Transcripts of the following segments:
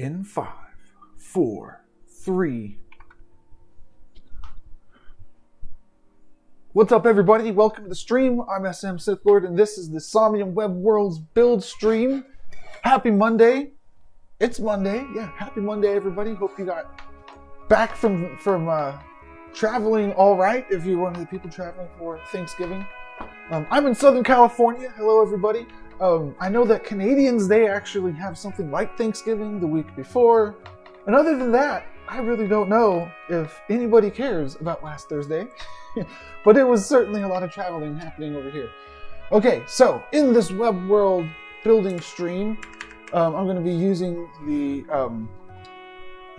In 5, 4, 3. What's up, everybody? Welcome to the stream. I'm SM Sith Lord, and this is the Somnium Web Worlds build stream. Happy Monday. It's Monday. Yeah, happy Monday, everybody. Hope you got back from traveling all right, if you're one of the people traveling for Thanksgiving. I'm in Southern California. Hello, everybody. I know that Canadians, they actually have something like Thanksgiving the week before. And other than that, I really don't know if anybody cares about last Thursday. But it was certainly a lot of traveling happening over here. Okay, so in this web world building stream, I'm going to be using the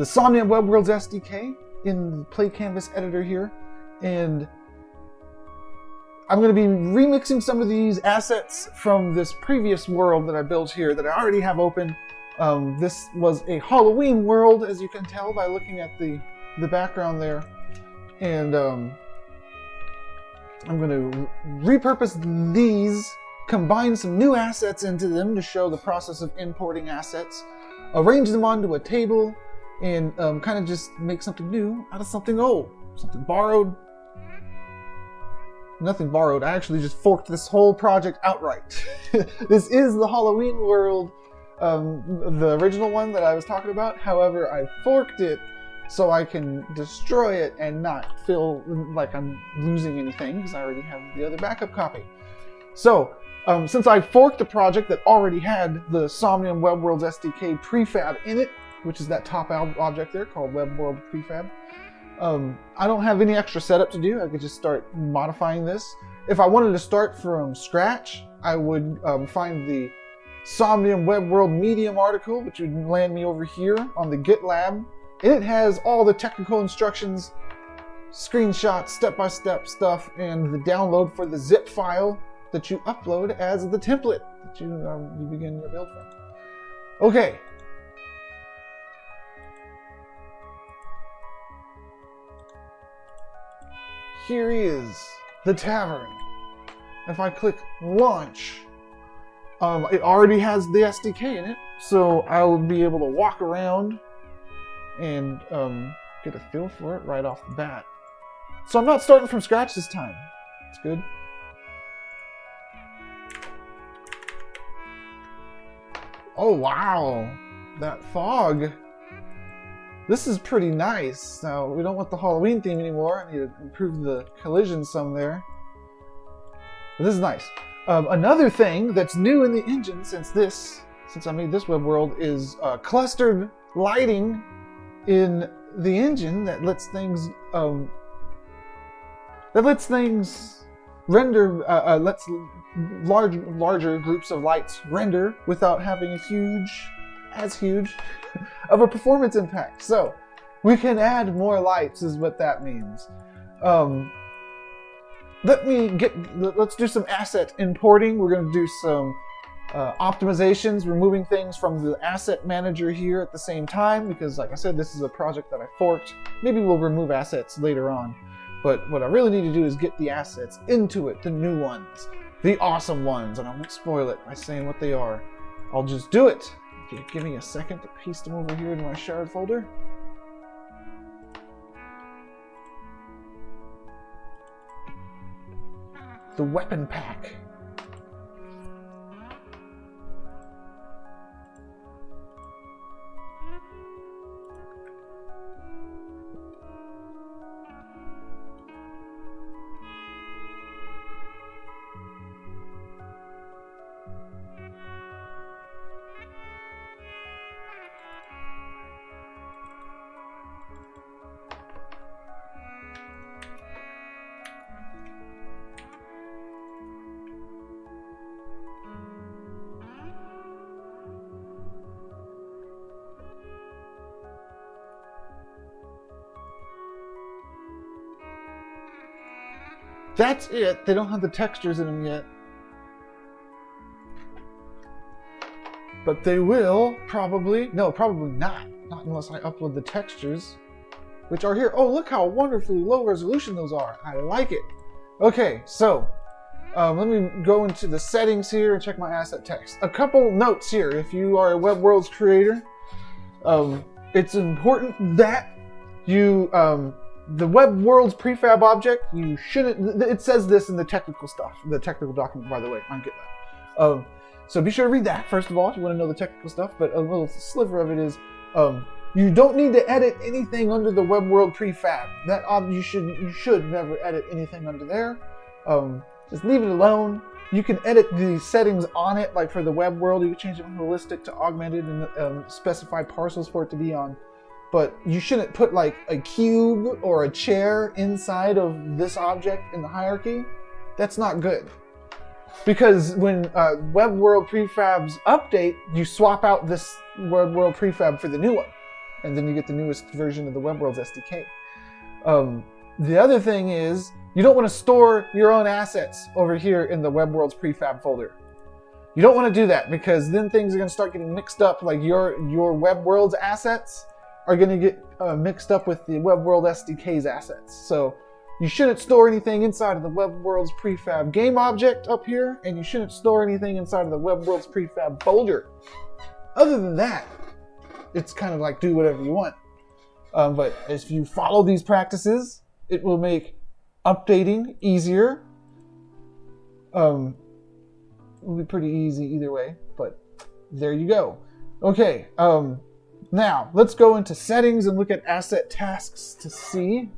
Somnium Web Worlds SDK in the Play Canvas editor here. And I'm going to be remixing some of these assets from this previous world that I built here that I already have open. This was a Halloween world, as you can tell by looking at the background there. And I'm going to repurpose these, combine some new assets into them to show the process of importing assets, arrange them onto a table, and kind of just make something new out of something old, something borrowed. Nothing borrowed. I actually just forked this whole project outright. This is the Halloween world, the original one that I was talking about. However, I forked it so I can destroy it and not feel like I'm losing anything because I already have the other backup copy. So, since I forked a project that already had the Somnium Web Worlds SDK prefab in it, which is that top object there called Web World Prefab, I don't have any extra setup to do. I could just start modifying this. If I wanted to start from scratch, I would find the Somnium Web World Medium article, which would land me over here on the GitLab. And it has all the technical instructions, screenshots, step-by-step stuff, and the download for the zip file that you upload as the template that you begin your build from. Okay. Here is the tavern. If I click launch, it already has the SDK in it, so I will be able to walk around and get a feel for it right off the bat. So I'm not starting from scratch this time. It's good. Oh wow, that fog. This is pretty nice. Now, we don't want the Halloween theme anymore. I need to improve the collision some there. But this is nice. Another thing that's new in the engine since I made this web world is clustered lighting in the engine that lets things render, lets larger groups of lights render without having as huge of a performance impact. So we can add more lights is what that means. Let's do some asset importing. We're going to do some optimizations, removing things from the asset manager here at the same time, because like I said, this is a project that I forked. Maybe we'll remove assets later on, but what I really need to do is get the assets into it, the new ones, the awesome ones, and I won't spoil it by saying what they are. I'll just do it. Give me a second to paste them over here in my shard folder. The weapon pack. That's it. They don't have the textures in them yet. But they will probably. No, probably not. Not unless I upload the textures, which are here. Oh, look how wonderfully low resolution those are. I like it. Okay, so let me go into the settings here and check my asset text. A couple notes here. If you are a Web Worlds creator, It's important that you, the web world's prefab object, you shouldn't, it says this in the technical stuff, the technical document, by the way, on GitLab. So be sure to read that, first of all, if you want to know the technical stuff, but a little sliver of it is, you don't need to edit anything under the web world prefab. That you should never edit anything under there. Just leave it alone. You can edit the settings on it, like for the web world, you can change it from holistic to augmented and specify parcels for it to be on. But you shouldn't put like a cube or a chair inside of this object in the hierarchy. That's not good. Because when web world prefabs update, you swap out this web world prefab for the new one. And then you get the newest version of the web world's SDK. The other thing is, you don't want to store your own assets over here in the web world's prefab folder. You don't want to do that because then things are going to start getting mixed up. Like your web world's assets are going to get mixed up with the web world SDK's assets. So you shouldn't store anything inside of the web world's prefab game object up here, and you shouldn't store anything inside of the web world's prefab folder. Other than that, it's kind of like do whatever you want. But if you follow these practices, it will make updating easier. It will be pretty easy either way, but there you go. Okay, now let's go into settings and look at asset tasks to see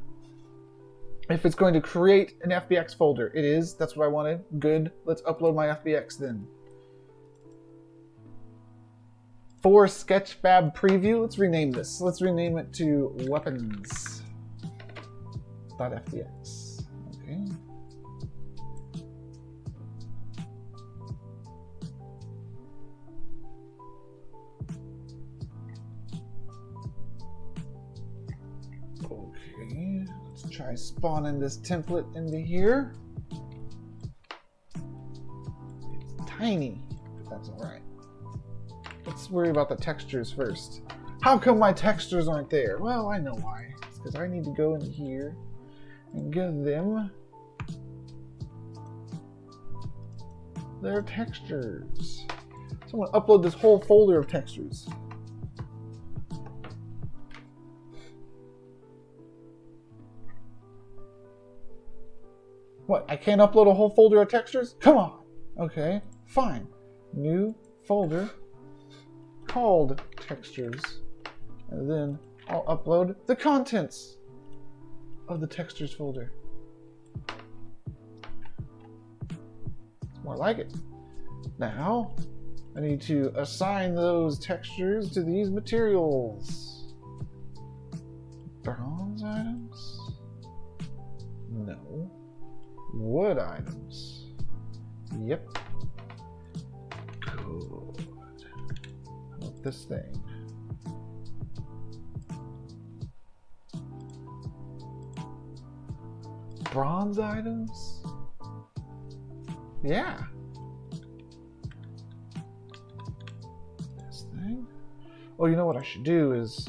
if it's going to create an FBX folder. It is, that's what I wanted. Good, let's upload my FBX then. For Sketchfab preview, let's rename this. Let's rename it to weapons.fbx. Okay. Okay, let's try spawning this template into here. It's tiny, but that's all right. Let's worry about the textures first. How come my textures aren't there? Well, I know why. It's because I need to go into here and give them their textures. So I'm going to upload this whole folder of textures. What? I can't upload a whole folder of textures? Come on! Okay, fine. New folder called textures, and then I'll upload the contents of the textures folder. It's more like it. Now I need to assign those textures to these materials. Bronze items? No. Wood items. Yep. Cool. This thing. Bronze items? Yeah. This thing. Oh, you know what I should do is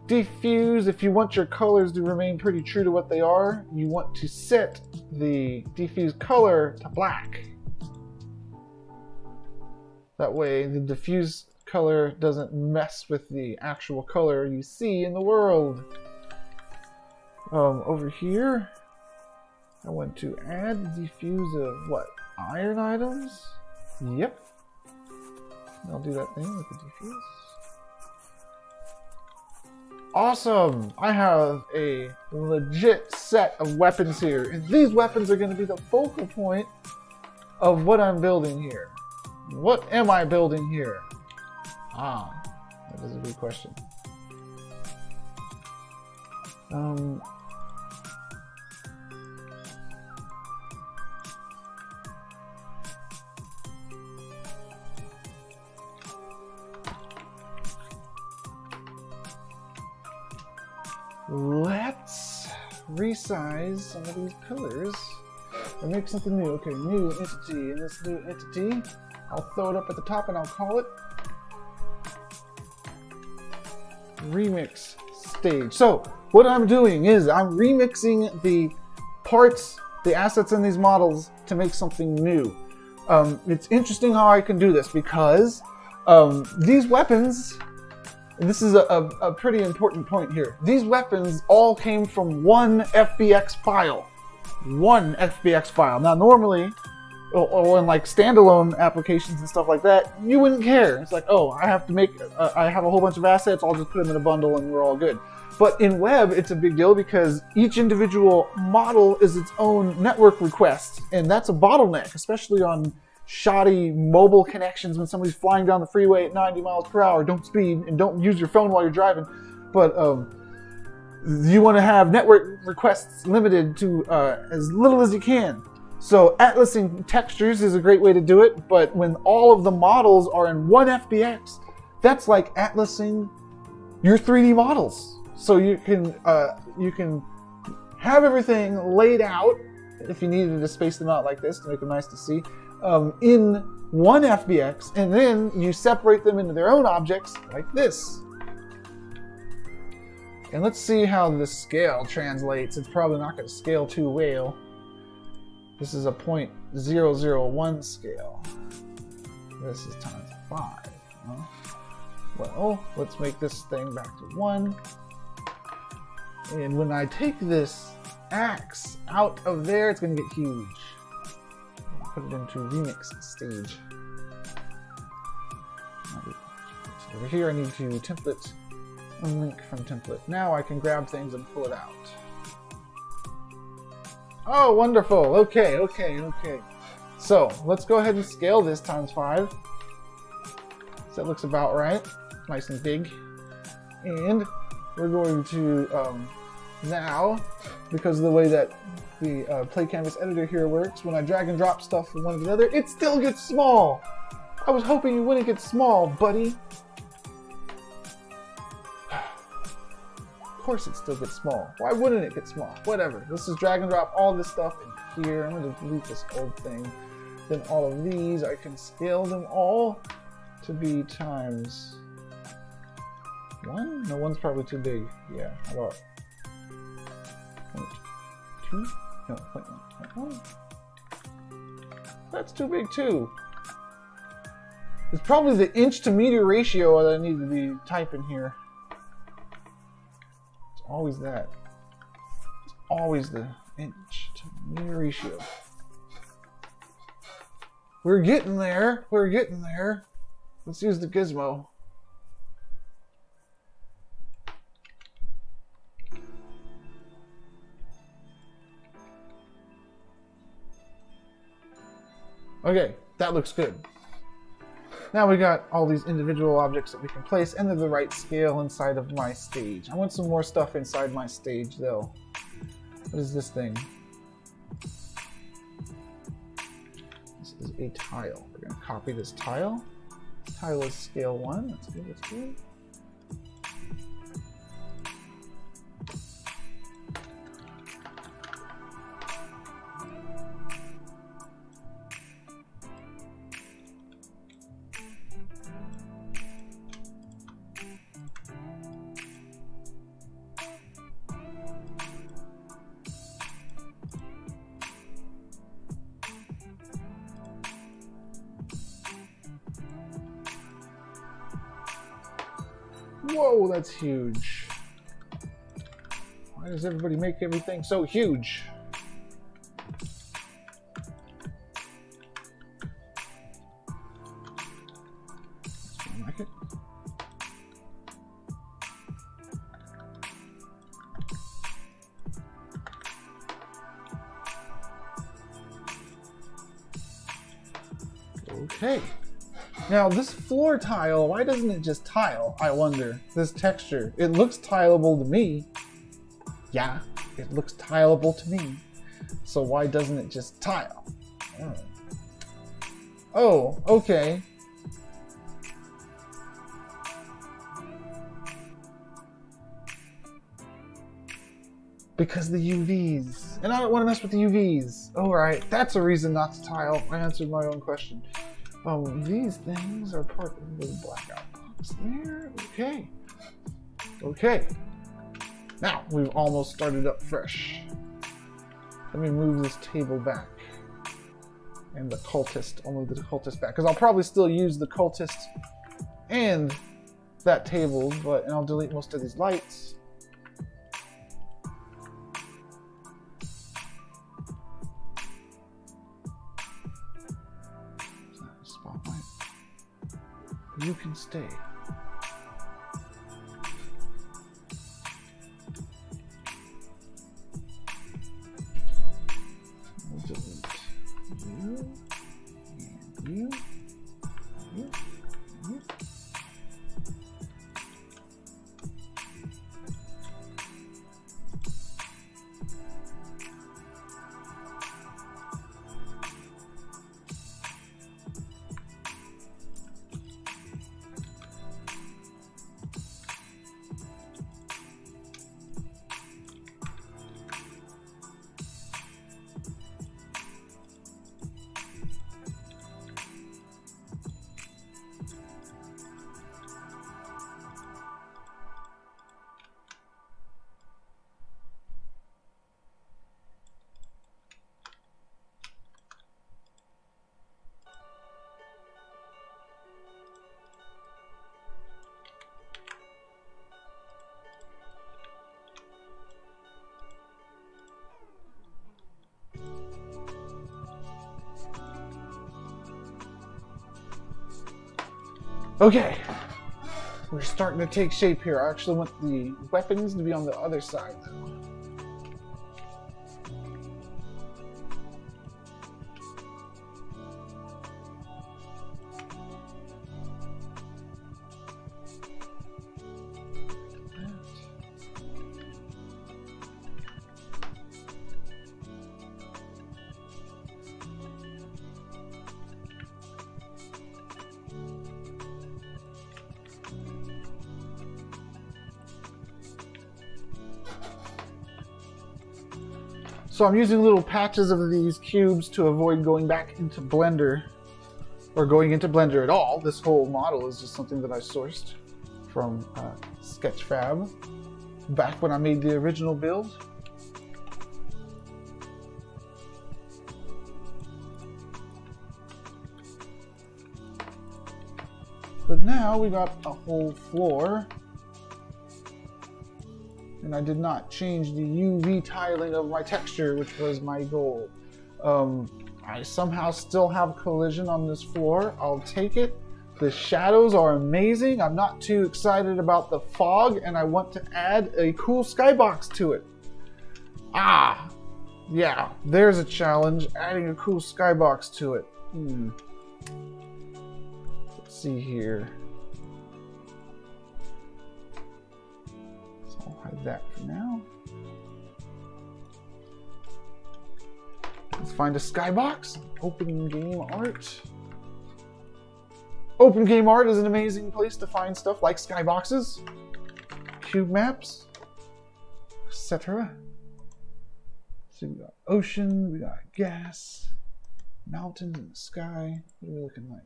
diffuse. If you want your colors to remain pretty true to what they are, you want to set the diffuse color to black. That way the diffuse color doesn't mess with the actual color you see in the world. Over here, I want to add diffuse of what? Iron items? Yep. I'll do that thing with the diffuse. Awesome! I have a legit set of weapons here, and these weapons are going to be the focal point of what I'm building here. What am I building here? Ah, that is a good question. Let's resize some of these pillars and make something new. Okay, new entity. And this new entity, I'll throw it up at the top and I'll call it remix stage. So what I'm doing is I'm remixing the parts, the assets in these models to make something new. It's interesting how I can do this because these weapons And this is a pretty important point here. These weapons all came from one FBX file. One FBX file. Now normally, or in like standalone applications and stuff like that, you wouldn't care. It's like, oh, I have to make, I have a whole bunch of assets, I'll just put them in a bundle and we're all good. But in web, it's a big deal because each individual model is its own network request. And that's a bottleneck, especially on shoddy mobile connections when somebody's flying down the freeway at 90 miles per hour. Don't speed and don't use your phone while you're driving. But you want to have network requests limited to as little as you can. So atlasing textures is a great way to do it, but when all of the models are in one FBX, that's like atlasing your 3D models. So you can have everything laid out, if you needed to space them out like this to make them nice to see, in one FBX, and then you separate them into their own objects like this. And let's see how the scale translates. It's probably not going to scale too well. This is a 0.001 scale. This is times 5. Well, let's make this thing back to 1. And when I take this axe out of there, it's going to get huge. Put it into remix stage. Over here, I need to template and link from template. Now I can grab things and pull it out. Oh, wonderful. Okay. So let's go ahead and scale this times 5. So that looks about right. Nice and big. And we're going to now, because of the way that the Play Canvas editor here works, when I drag and drop stuff from one to the other, it still gets small. I was hoping you wouldn't get small, buddy. Of course it still gets small. Why wouldn't it get small? Whatever. Let's just drag and drop all this stuff in here. I'm going to delete this old thing. Then all of these, I can scale them all to be times 1? No, 1's probably too big. Yeah, how about 0.2? No, 0.1. That's too big too. It's probably the inch to meter ratio that I need to be typing here. It's always that. It's always the inch to meter ratio. We're getting there. We're getting there. Let's use the gizmo. Okay, that looks good. Now we got all these individual objects that we can place, and they're the right scale inside of my stage. I want some more stuff inside my stage, though. What is this thing? This is a tile. We're going to copy this tile. Tile is scale 1. That's good, that's good. Whoa, that's huge. Why does everybody make everything so huge? I like it. Okay. Now this floor tile, why doesn't it just tile, I wonder? This texture, it looks tileable to me. Yeah, it looks tileable to me. So why doesn't it just tile? Oh, okay. Because the UVs. And I don't want to mess with the UVs. Alright, that's a reason not to tile. I answered my own question. These things are part of the blackout box there. Okay. Okay. Now, we've almost started up fresh. Let me move this table back. And the cultist, I'll move the cultist back. Because I'll probably still use the cultist and that table, and I'll delete most of these lights. Spotlight. You can stay. We'll delete you, and you, you, you. Okay, we're starting to take shape here. I actually want the weapons to be on the other side though. So I'm using little patches of these cubes to avoid going back into Blender, or going into Blender at all. This whole model is just something that I sourced from Sketchfab back when I made the original build. But now we got a whole floor. And I did not change the UV tiling of my texture, which was my goal. I somehow still have collision on this floor. I'll take it. The shadows are amazing. I'm not too excited about the fog, and I want to add a cool skybox to it. Ah, yeah, there's a challenge, adding a cool skybox to it. Let's see here. Hide that for now. Let's find a skybox. Open game art. Open game art is an amazing place to find stuff like skyboxes, cube maps, etc. So we got ocean, we got gas, mountains in the sky. What are we looking like?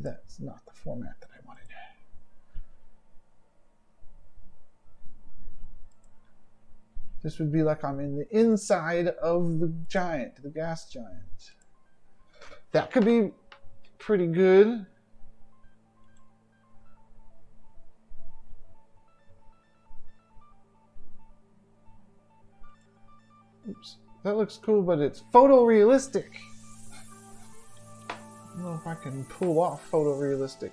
That's not the format that I wanted. This would be like I'm in the inside of the giant, the gas giant. That could be pretty good. Oops, that looks cool, but it's photorealistic. I don't know if I can pull off photorealistic.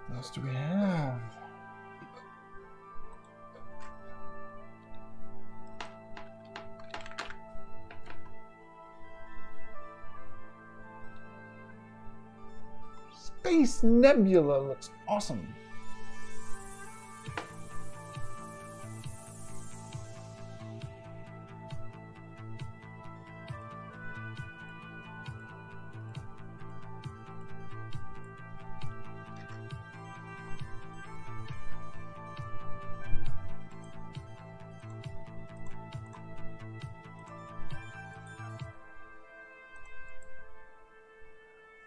What else do we have? Space Nebula looks awesome.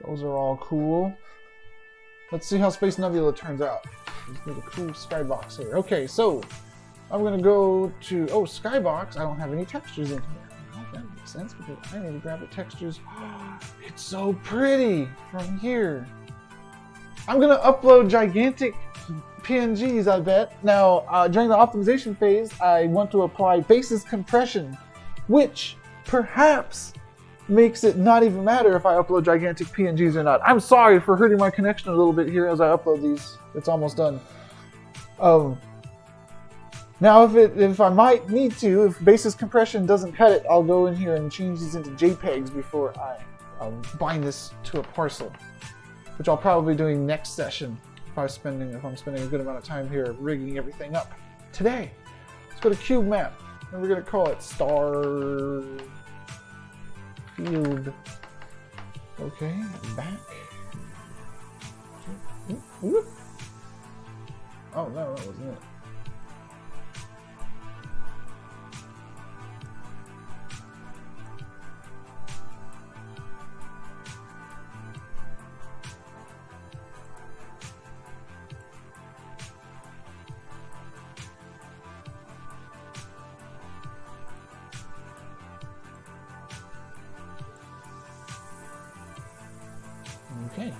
Those are all cool. Let's see how Space Nebula turns out. Let's make a cool skybox here. Okay, so I'm gonna go to, oh, Skybox. I don't have any textures in here. Well, that makes sense because I need to grab the textures. It's so pretty from here. I'm gonna upload gigantic PNGs, I bet. Now, during the optimization phase, I want to apply basis compression, which perhaps makes it not even matter if I upload gigantic PNGs or not. I'm sorry for hurting my connection a little bit here as I upload these. It's almost done. Now, if I might need to, if basis compression doesn't cut it, I'll go in here and change these into JPEGs before I bind this to a parcel, which I'll probably be doing next session if I'm spending a good amount of time here rigging everything up. Today, let's go to cube map, and we're gonna call it Star Field. Okay, back. Whoop. Oh no, that wasn't it. Okay.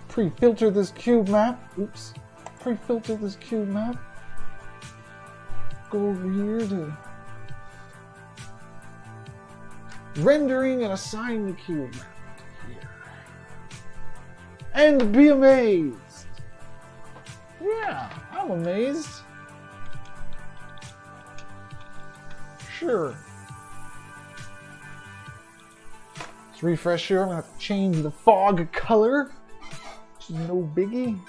Pre-filter this cube map. Oops. Pre-filter this cube map. Go over here to rendering and assign the cube map here. And be amazed. Yeah, I'm amazed. Sure. Let's refresh here. I'm gonna have to change the fog color, which is no biggie.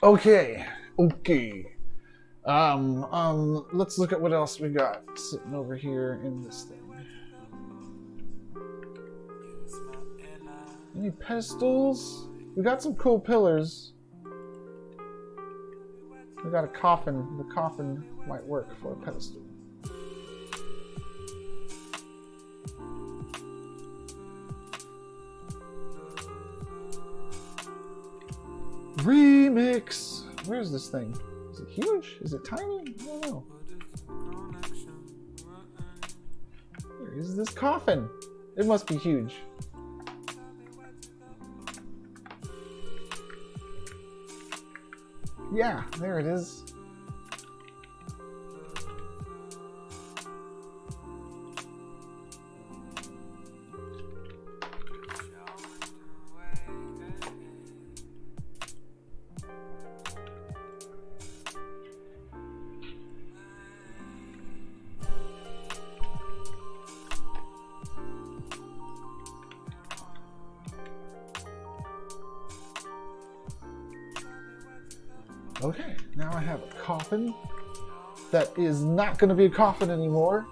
Okay. Let's look at what else we got sitting over here in this thing. Any pedestals? We got some cool pillars. We got a coffin. The coffin might work for a pedestal. Remix! Where's this thing? Is it huge? Is it tiny? I don't know. Where is this coffin? It must be huge. Yeah, there it is. Okay, now I have a coffin that is not going to be a coffin anymore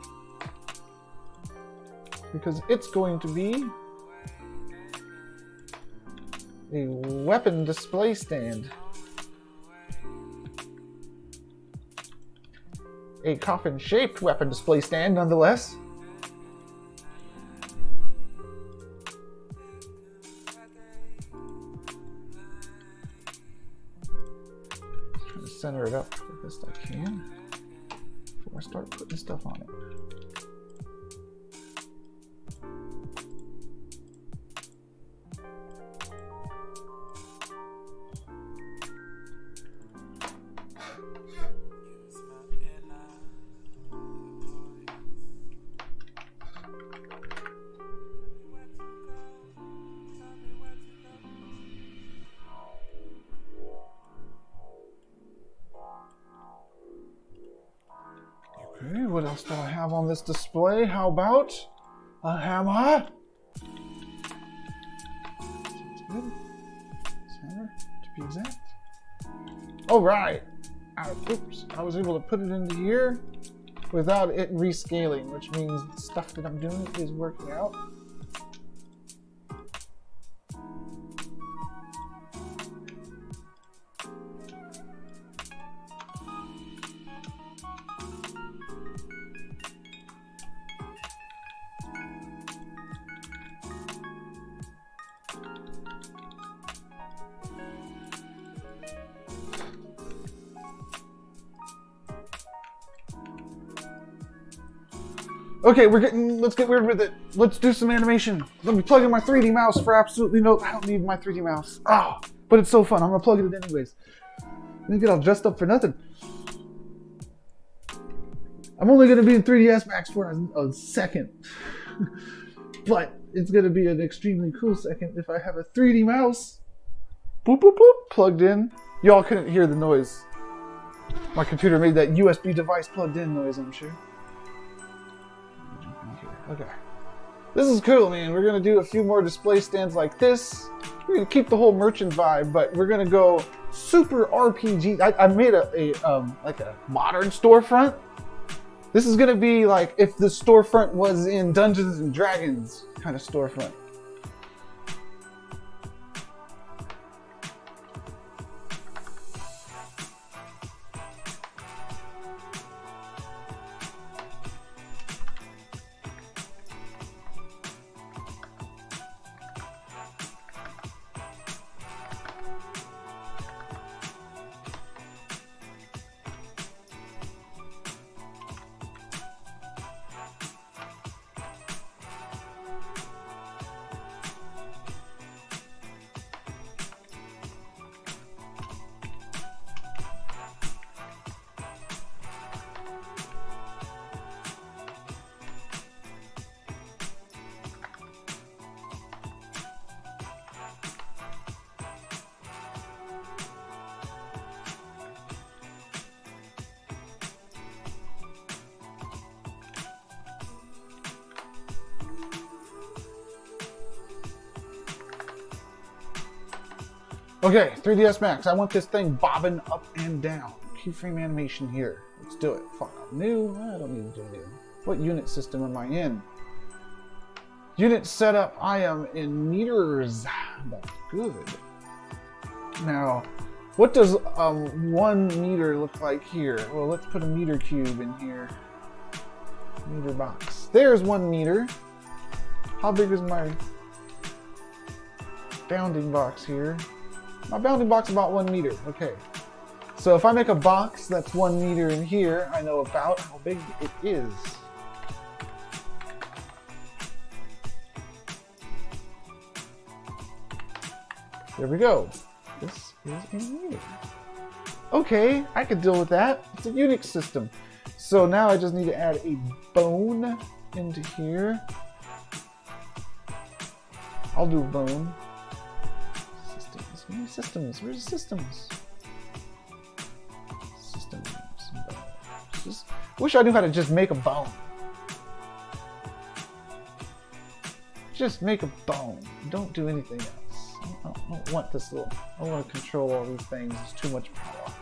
because it's going to be a weapon display stand. A coffin-shaped weapon display stand, nonetheless. Center it up the best I can before I start putting stuff on it. Okay, what else do I have on this display? How about a hammer? Good. Hammer, to be exact. All right. Oops, I was able to put it into here without it rescaling, which means the stuff that I'm doing is working out. Okay, let's get weird with it. Let's do some animation. Let me plug in my 3D mouse for absolutely no, I don't need my 3D mouse. Ah, but it's so fun, I'm gonna plug it in anyways. Let me get all dressed up for nothing. I'm only gonna be in 3ds Max for a second. But it's gonna be an extremely cool second if I have a 3D mouse. Boop, boop, boop, plugged in. Y'all couldn't hear the noise. My computer made that USB device plugged in noise, I'm sure. Okay. This is cool, man. We're gonna do a few more display stands like this. We're gonna keep the whole merchant vibe, but we're gonna go super RPG. I made like a modern storefront. This is gonna be like if the storefront was in Dungeons and Dragons kind of storefront. Okay, 3ds Max, I want this thing bobbing up and down. Keyframe animation here. Let's do it. Fuck, new? I don't need to do new. What unit system am I in? Unit setup, I am in meters. That's good. Now, what does 1 meter look like here? Well, let's put a meter cube in here. Meter box. There's 1 meter. How big is my bounding box here? My bounding box is about 1 meter. Okay. So if I make a box that's 1 meter in here, I know about how big it is. There we go. This is a meter. Okay, I could deal with that. It's a Unix system. So now I just need to add a bone into here. I'll do a bone. Systems. Where's systems? Systems. Just wish I knew how to just make a bone. Just make a bone. Don't do anything else. I don't want this little. I don't want to control all these things. It's too much power.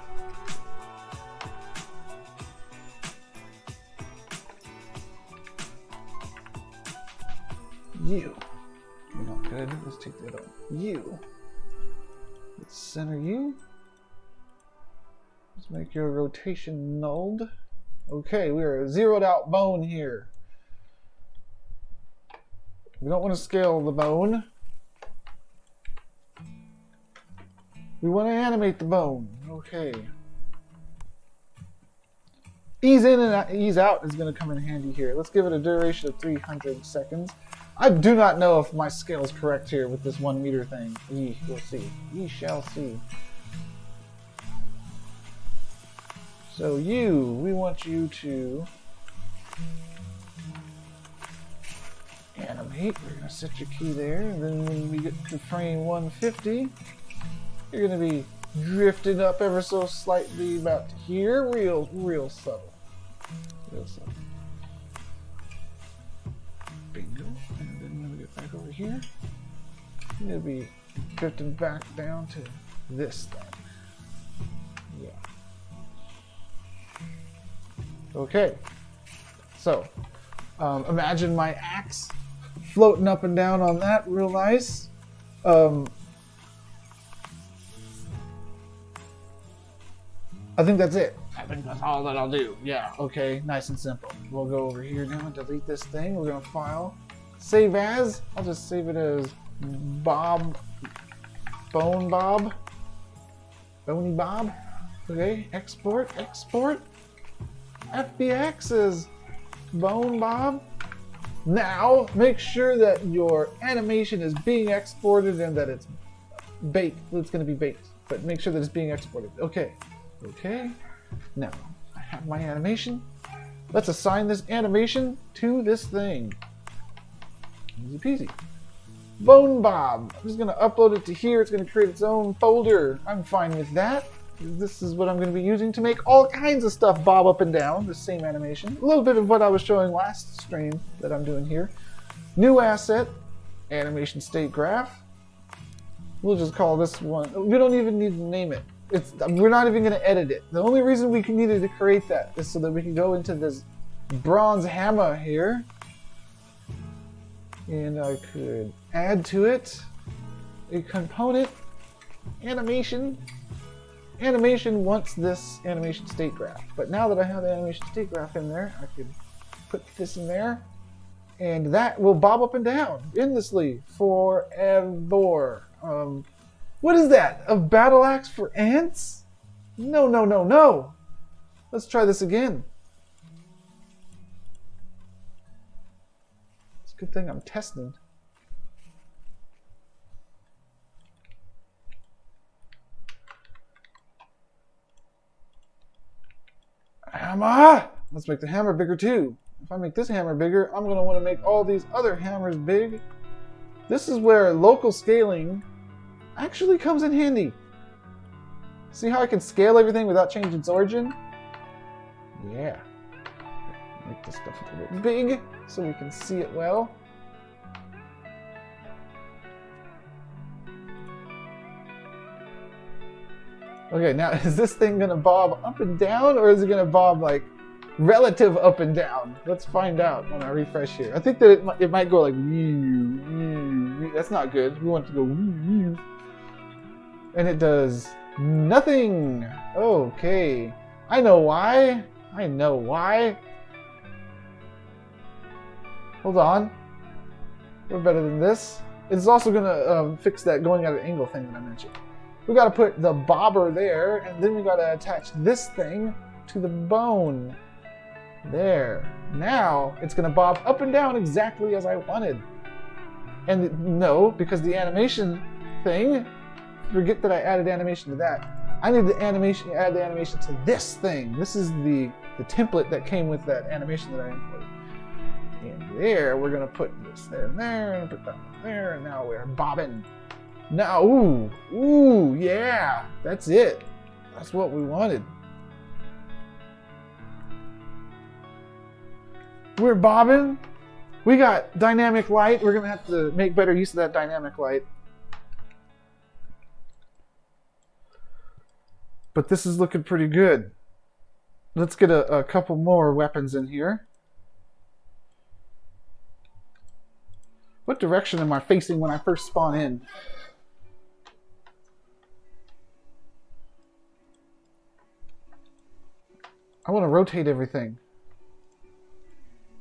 You. You're not good. Let's take that on. You. Let's center you. Let's make your rotation nulled. Okay, we're a zeroed out bone here. We don't want to scale the bone. We want to animate the bone. Okay. Ease in and ease out is going to come in handy here. Let's give it a duration of 300 seconds. I do not know if my scale is correct here with this 1 meter thing. We'll see. We shall see. So we want you to animate. We're going to set your key there. And then when we get to frame 150, you're going to be drifting up ever so slightly about here. Real subtle. Bingo. And then when we get back over here, I'm going to be drifting back down to this thing. Yeah. Okay. So, imagine my axe floating up and down on that, real nice. I think that's it. I think that's all that I'll do. Yeah, okay, nice and simple. We'll go over here now and delete this thing. We're gonna file, save as. I'll just save it as Bony Bob. Okay, export. FBX is Bone Bob. Now, make sure that your animation is being exported and that it's baked. It's gonna be baked, but make sure that it's being exported. Okay. Now, I have my animation. Let's assign this animation to this thing. Easy peasy. Bone Bob. I'm just going to upload it to here. It's going to create its own folder. I'm fine with that. This is what I'm going to be using to make all kinds of stuff bob up and down, the same animation. A little bit of what I was showing last stream that I'm doing here. New asset, animation state graph. We'll just call this one. We don't even need to name it. We're not even going to edit it. The only reason we needed to create that is so that we can go into this bronze hammer here. And I could add to it a component animation. Animation wants this animation state graph. But now that I have the animation state graph in there, I could put this in there. And that will bob up and down endlessly forever. What is that? A battle axe for ants? No. Let's try this again. It's a good thing I'm testing. Hammer! Let's make the hammer bigger too. If I make this hammer bigger, I'm going to want to make all these other hammers big. This is where local scaling actually comes in handy. See how I can scale everything without changing its origin? Yeah. Make this stuff a little bit big so we can see it well. Okay, now is this thing gonna bob up and down, or is it gonna bob like relative up and down? Let's find out when I refresh here. I think that it might go like that's not good. We want it to go and it does nothing. Okay, I know why. Hold on, we're better than this. It's also gonna fix that going at an angle thing that I mentioned. We gotta put the bobber there, and then we gotta attach this thing to the bone. There. Now it's gonna bob up and down exactly as I wanted. And no, because the animation thing, forget that I added animation to that. I need the animation, add the animation to this thing. This is the template that came with that animation that I imported. And there, we're gonna put this there and there, and put that one there, and now we're bobbing. Now, ooh, yeah, that's it. That's what we wanted. We're bobbing. We got dynamic light. We're gonna have to make better use of that dynamic light. But this is looking pretty good. Let's get a couple more weapons in here. What direction am I facing when I first spawn in? I want to rotate everything.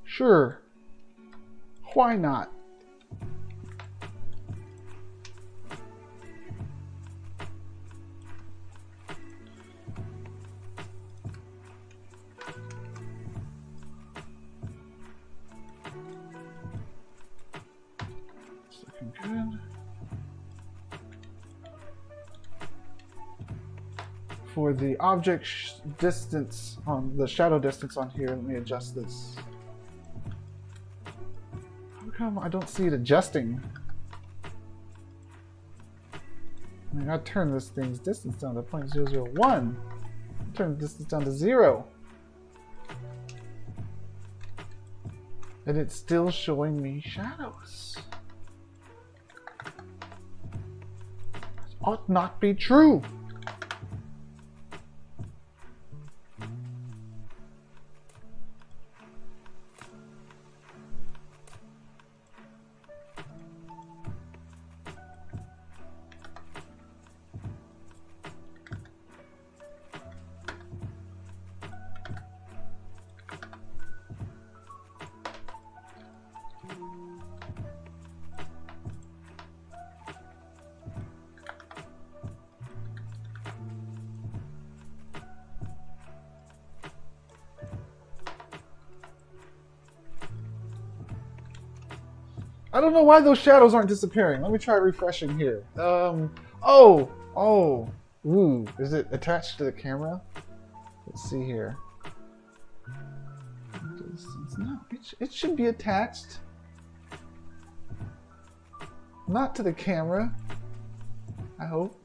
Sure. Why not? It's looking good. For the object distance on the shadow distance on here, let me adjust this. How come I don't see it adjusting? I mean, I turn this thing's distance down to 0.001. Turn the distance down to 0. And it's still showing me shadows. This ought not be true. I don't know why those shadows aren't disappearing. Let me try refreshing here. Ooh, is it attached to the camera? Let's see here. No, it should be attached. Not to the camera. I hope.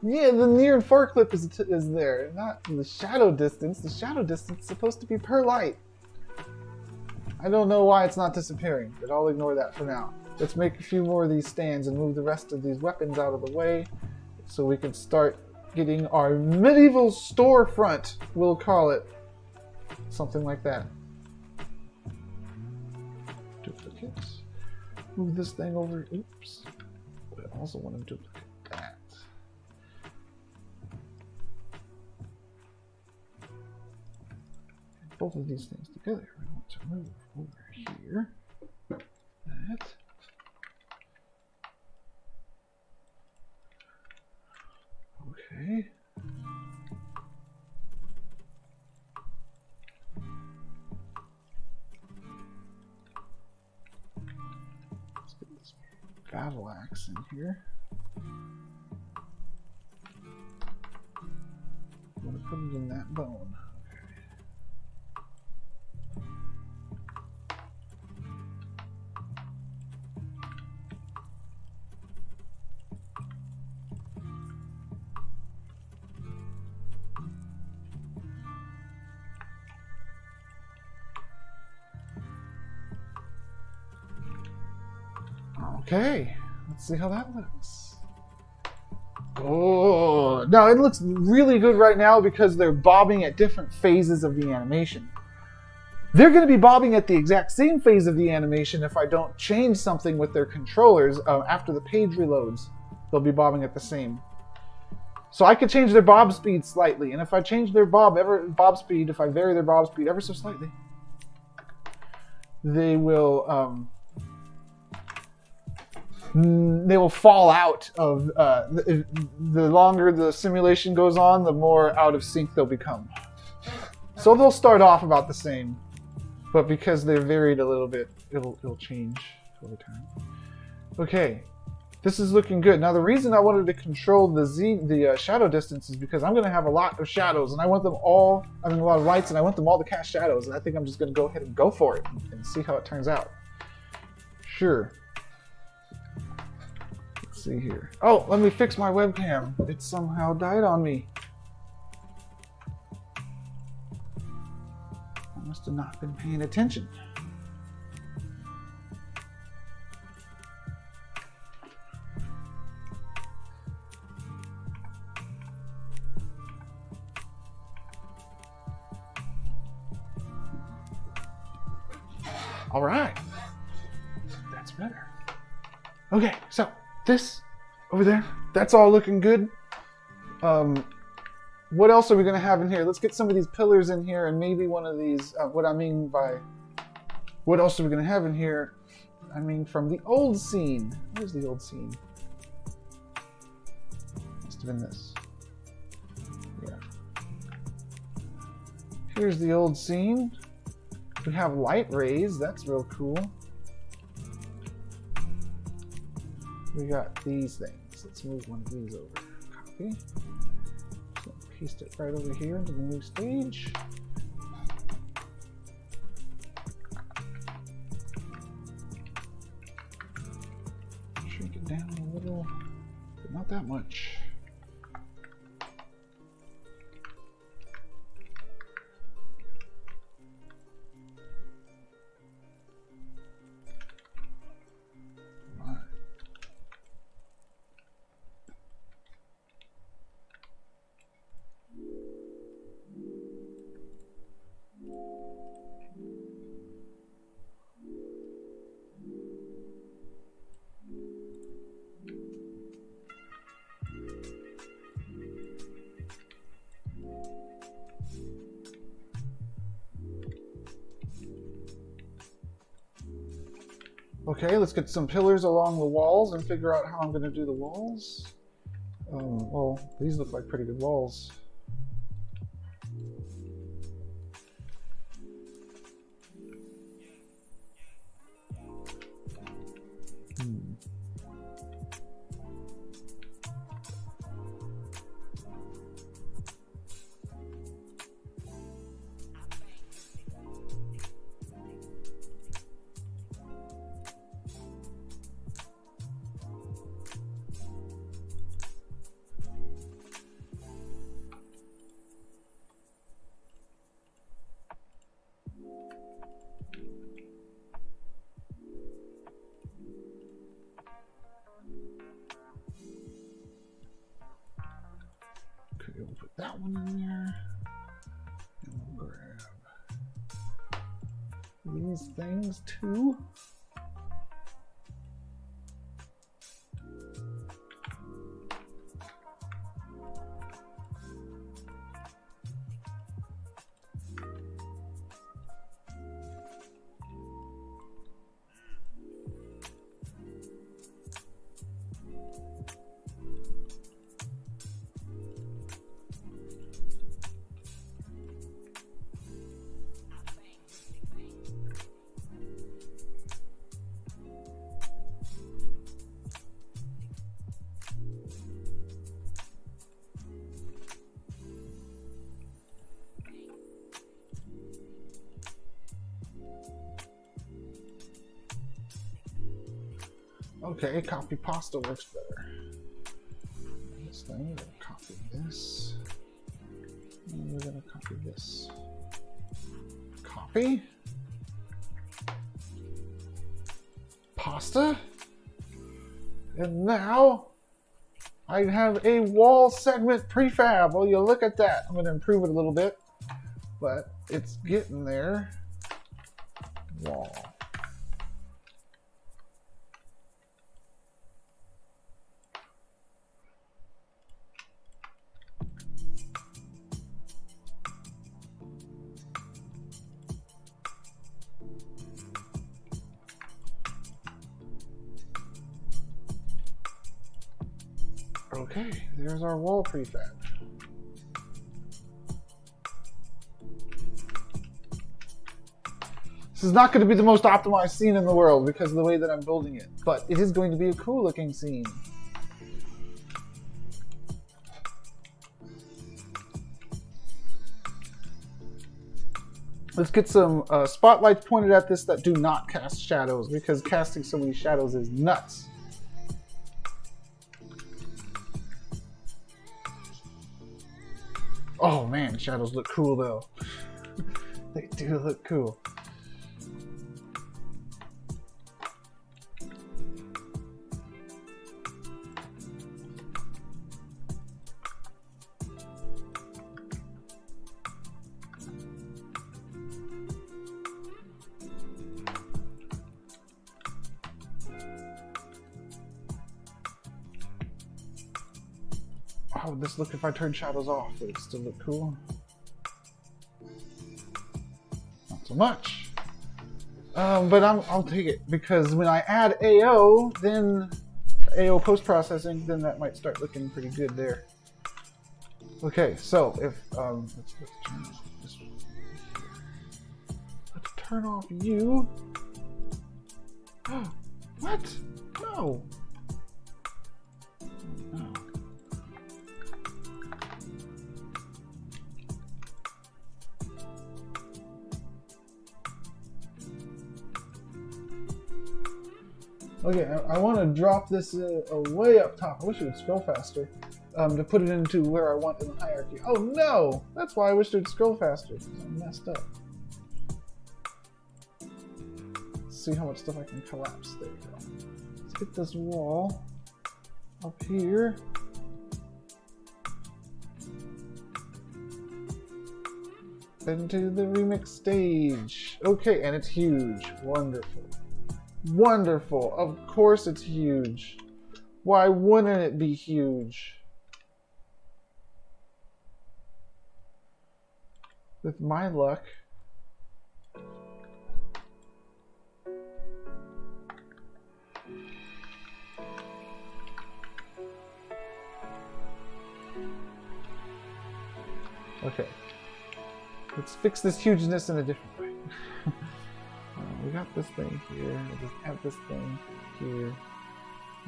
Yeah, the near and far clip is there, not the shadow distance. The shadow distance is supposed to be per light. I don't know why it's not disappearing, but I'll ignore that for now. Let's make a few more of these stands and move the rest of these weapons out of the way so we can start getting our medieval storefront, we'll call it. Something like that. Duplicates. Move this thing over. Oops. I also want to duplicate that. Both of these things together. We want to move over here. That. Okay. Let's get this battle axe in here. I'm going to put it in that bone. Okay, let's see how that looks. Oh, now it looks really good right now because they're bobbing at different phases of the animation. They're going to be bobbing at the exact same phase of the animation if I don't change something with their controllers after the page reloads. They'll be bobbing at the same. So I could change their bob speed slightly, and if I change their bob speed, if I vary their bob speed ever so slightly, they will fall out of the longer the simulation goes on, the more out of sync they'll become. So they'll start off about the same, but because they're varied a little bit, it'll change over time. Okay, this is looking good. Now the reason I wanted to control the shadow distance is because I'm going to have a lot of shadows, and I want them all. I mean, a lot of lights, and I want them all to cast shadows. And I think I'm just going to go ahead and go for it and see how it turns out. Sure. See here. Oh, let me fix my webcam. It somehow died on me. I must have not been paying attention. All right. That's better. Okay, so this over there, that's all looking good. What else are we going to have in here? Let's get some of these pillars in here and maybe one of these. What I mean by what else are we going to have in here? I mean from the old scene. Where's the old scene? Must have been this. Yeah. Here's the old scene. We have light rays. That's real cool. We got these things. Let's move one of these over. Copy. Just paste it right over here into the new stage. Shrink it down a little, but not that much. Okay, let's get some pillars along the walls and figure out how I'm going to do the walls. Well, these look like pretty good walls. We'll put that one in there. And we'll grab these things too. Okay, copy pasta works better. This thing, we're gonna copy this. And we're gonna copy this. Copy. Pasta. And now I have a wall segment prefab. Well, you look at that. I'm gonna improve it a little bit, but it's getting there. Wall. Okay, there's our wall prefab. This is not going to be the most optimized scene in the world because of the way that I'm building it, but it is going to be a cool looking scene. Let's get some spotlights pointed at this that do not cast shadows, because casting so many shadows is nuts. Oh man, shadows look cool though. They do look cool. How would this look if I turned shadows off? Would it still look cool? Not so much. But I'll take it, because when I add AO, then AO post-processing, then that might start looking pretty good there. Okay, so if let's turn off this one. Let's turn off you. What? No. No. Okay, I want to drop this way up top. I wish it would scroll faster to put it into where I want in the hierarchy. Oh no! That's why I wish it would scroll faster, because I messed up. Let's see how much stuff I can collapse. There we go. Let's get this wall up here. Into the remix stage. Okay, and it's huge. Wonderful. Wonderful. Of course it's huge. Why wouldn't it be huge? With my luck. Okay. Let's fix this hugeness in a different way. We got this thing here. We'll just have this thing here.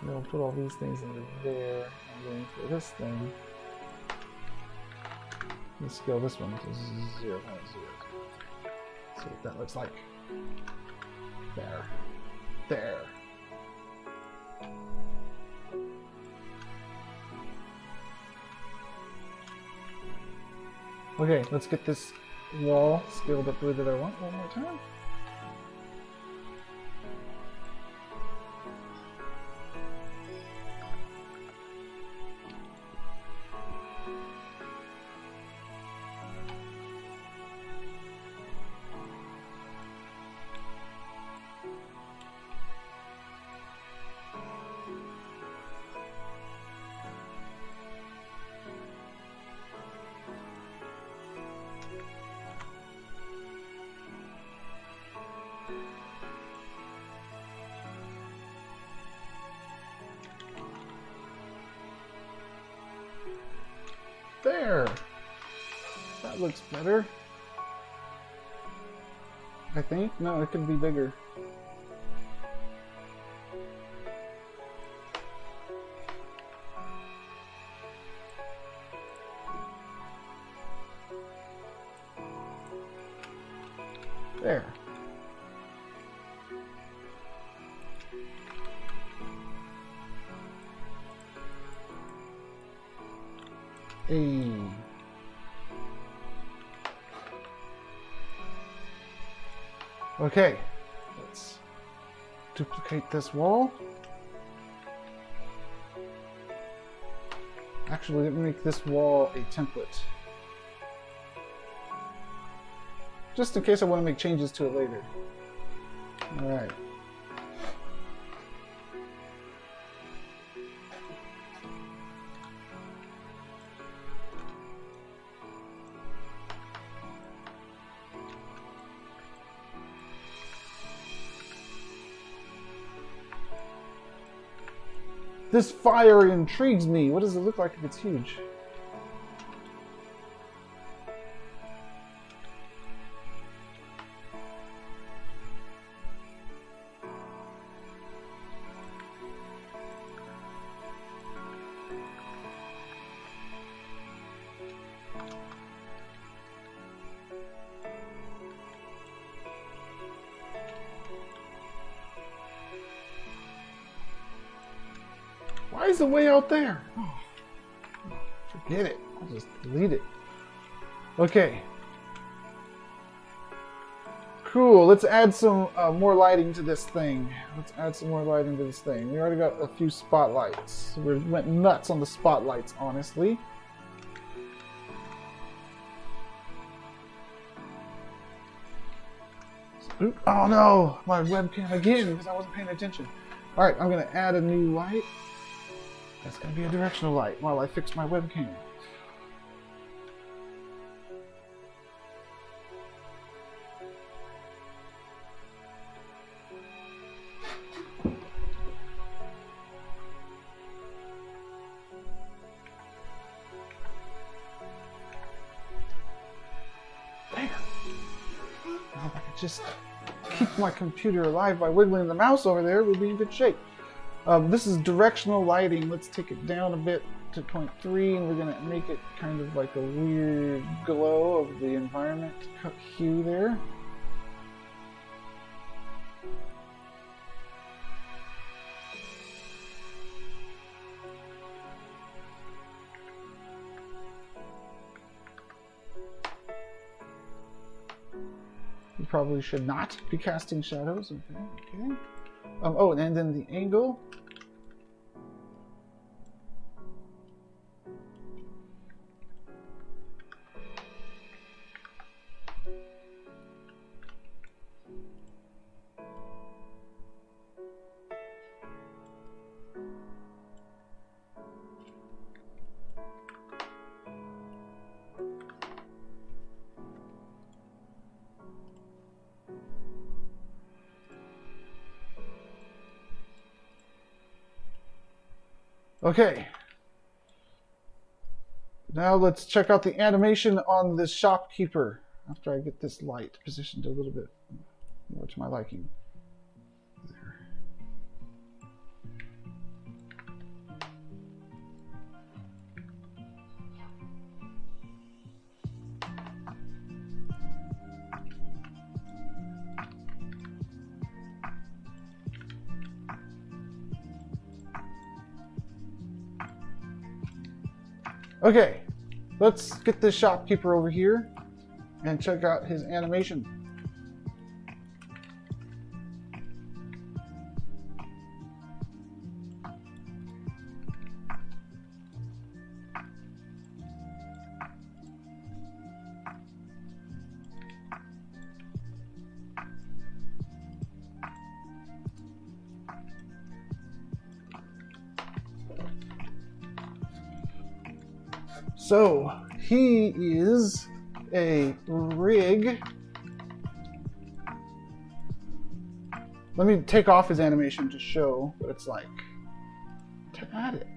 We'll put all these things into there. And then for this thing, let's scale this one to 0.0. See what that looks like. There. There. Okay, let's get this wall scaled up the way that I want one more time. There! That looks better. I think? No, it could be bigger. There. Hey. Okay, let's duplicate this wall. Actually, let me make this wall a template. Just in case I want to make changes to it later. Alright. This fire intrigues me. What does it look like if it's huge? Why is it way out there? Oh, forget it. I'll just delete it. Okay. Cool. Let's add some more lighting to this thing. Let's add some more lighting to this thing. We already got a few spotlights. We went nuts on the spotlights, honestly. Oop. Oh no! My webcam again because I wasn't paying attention. Alright, I'm going to add a new light. That's going to be a directional light while I fix my webcam. There. Now if I could just keep my computer alive by wiggling the mouse over there, we'll be in good shape. This is directional lighting. Let's take it down a bit to 0.3, and we're going to make it kind of like a weird glow of the environment hue there. You probably should not be casting shadows. Okay. Oh, and then the angle. Okay. now let's check out the animation on this shopkeeper after I get this light positioned a little bit more to my liking. There. Okay, let's get this shopkeeper over here and check out his animation. So, he is a rig. Let me take off his animation to show what it's like to add it.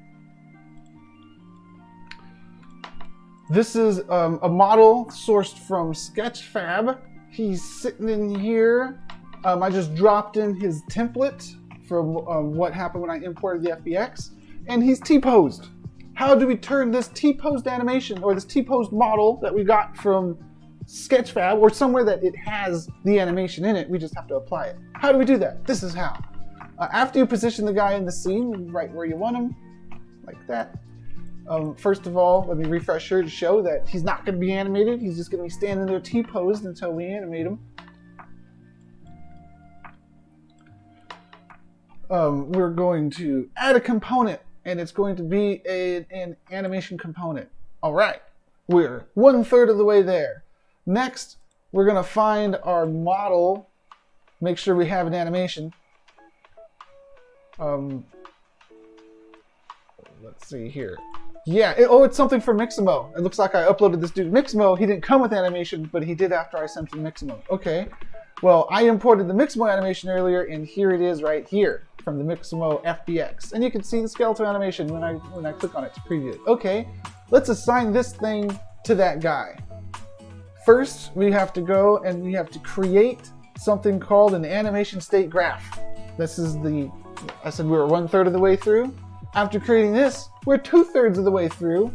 This is a model sourced from Sketchfab. He's sitting in here. I just dropped in his template from what happened when I imported the FBX, and he's T-posed. How do we turn this T-posed animation, or this T-posed model that we got from Sketchfab, or somewhere that it has the animation in it, we just have to apply it. How do we do that? This is how. After you position the guy in the scene, right where you want him, like that. First of all, let me refresh here to show that he's not going to be animated. He's just going to be standing there T-posed until we animate him. We're going to add a component, and it's going to be an animation component. All right, we're 1/3 of the way there. Next, we're going to find our model, make sure we have an animation. Let's see here. Yeah, it's something for Mixamo. It looks like I uploaded this dude Mixamo. He didn't come with animation, but he did after I sent him Mixamo. Okay, well, I imported the Mixamo animation earlier, and here it is right here from the Mixamo FBX. And you can see the skeletal animation when I click on it to preview it. Okay, let's assign this thing to that guy. First, we have to go and we have to create something called an animation state graph. This is I said we were 1/3 of the way through. After creating this, we're 2/3 of the way through,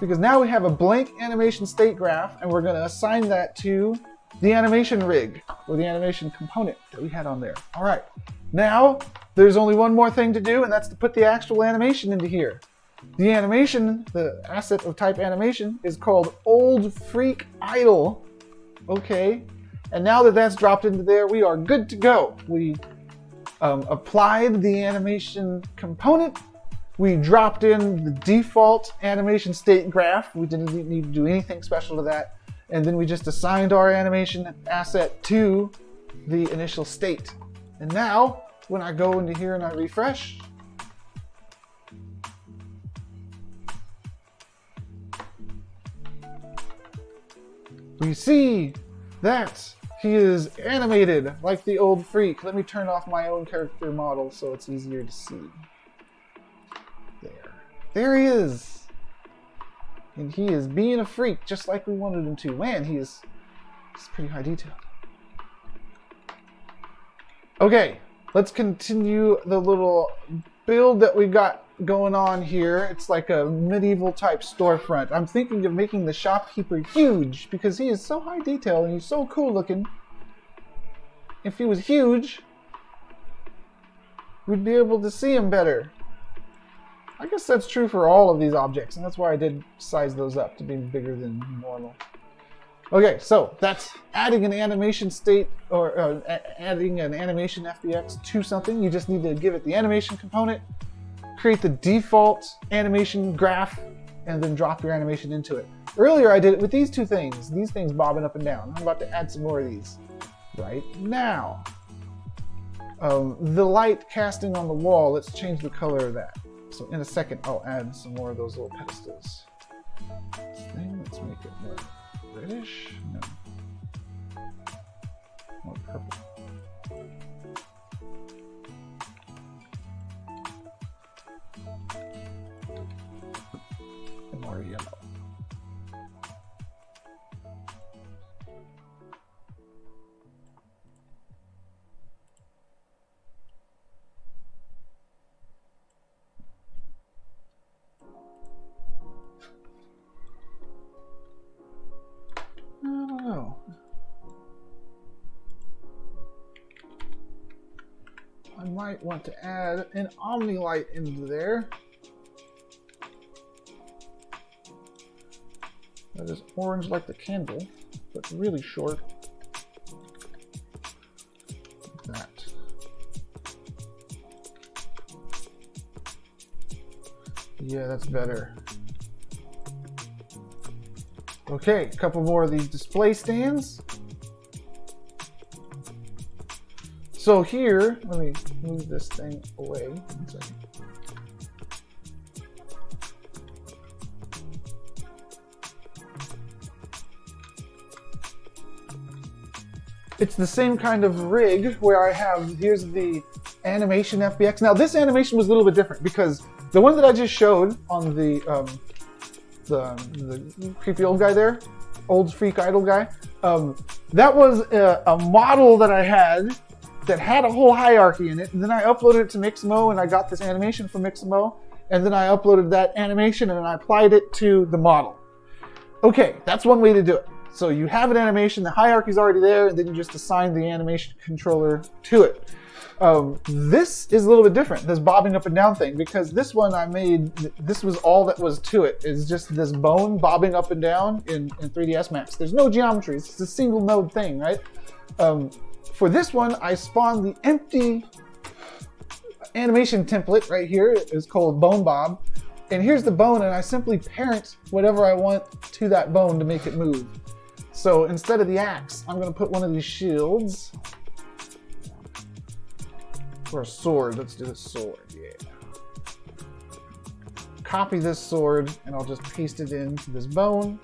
because now we have a blank animation state graph, and we're going to assign that to the animation rig, or the animation component that we had on there. All right, now there's only one more thing to do, and that's to put the actual animation into here. The animation, the asset of type animation, is called Old Freak Idle. Okay, and now that that's dropped into there, we are good to go. We applied the animation component. We dropped in the default animation state graph. We didn't need to do anything special to that. And then we just assigned our animation asset to the initial state. And now, when I go into here and I refresh, we see that he is animated like the old freak. Let me turn off my own character model so it's easier to see. There he is. And he is being a freak just like we wanted him to. Man, he's pretty high detailed. Okay, let's continue the little build that we got going on here. It's like a medieval type storefront. I'm thinking of making the shopkeeper huge because he is so high detail and he's so cool looking. If he was huge, we'd be able to see him better. I guess that's true for all of these objects, and that's why I did size those up to be bigger than normal. Okay, so that's adding an animation state, or adding an animation FBX to something. You just need to give it the animation component, create the default animation graph, and then drop your animation into it. Earlier I did it with these two things, bobbing up and down. I'm about to add some more of these right now. The light casting on the wall, let's change the color of that. So in a second, I'll add some more of those little pedestals. Let's make it more reddish. No. More purple. And more yellow. might want to add an Omni light into there. That is orange like the candle, but really short. Like that. Yeah, that's better. Okay, a couple more of these display stands. So here, let me move this thing away. 1 second. It's the same kind of rig where I have, here's the animation FBX. Now this animation was a little bit different because the one that I just showed on the creepy old guy there, old freak idol guy, that was a model that I had that had a whole hierarchy in it, and then I uploaded it to Mixamo and I got this animation from Mixamo, and then I uploaded that animation and I applied it to the model. Okay, that's one way to do it. So you have an animation, the hierarchy's already there, and then you just assign the animation controller to it. This is a little bit different, this bobbing up and down thing, because this one I made, this was all that was to it, is just this bone bobbing up and down in 3ds Max. There's no geometry, it's just a single node thing, right? For this one, I spawned the empty animation template right here. It's called Bone Bob. And here's the bone, and I simply parent whatever I want to that bone to make it move. So instead of the axe, I'm going to put one of these shields. Or a sword. Let's do a sword, yeah. Copy this sword, and I'll just paste it into this bone.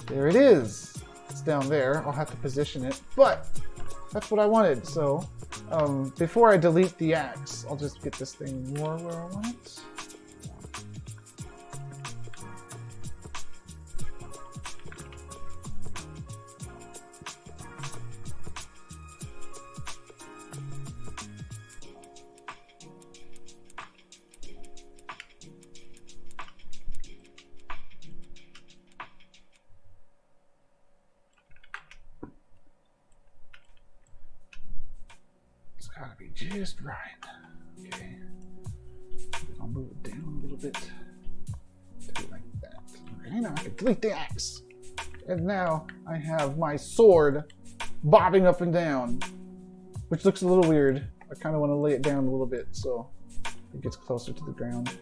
There it is. It's down there. I'll have to position it, but that's what I wanted. So before I delete the axe, I'll just get this thing more where I want it. Gotta be just right. Okay. I'll move it down a little bit. Do it like that. Okay, now I can delete the axe. And now I have my sword bobbing up and down, which looks a little weird. I kind of want to lay it down a little bit so it gets closer to the ground.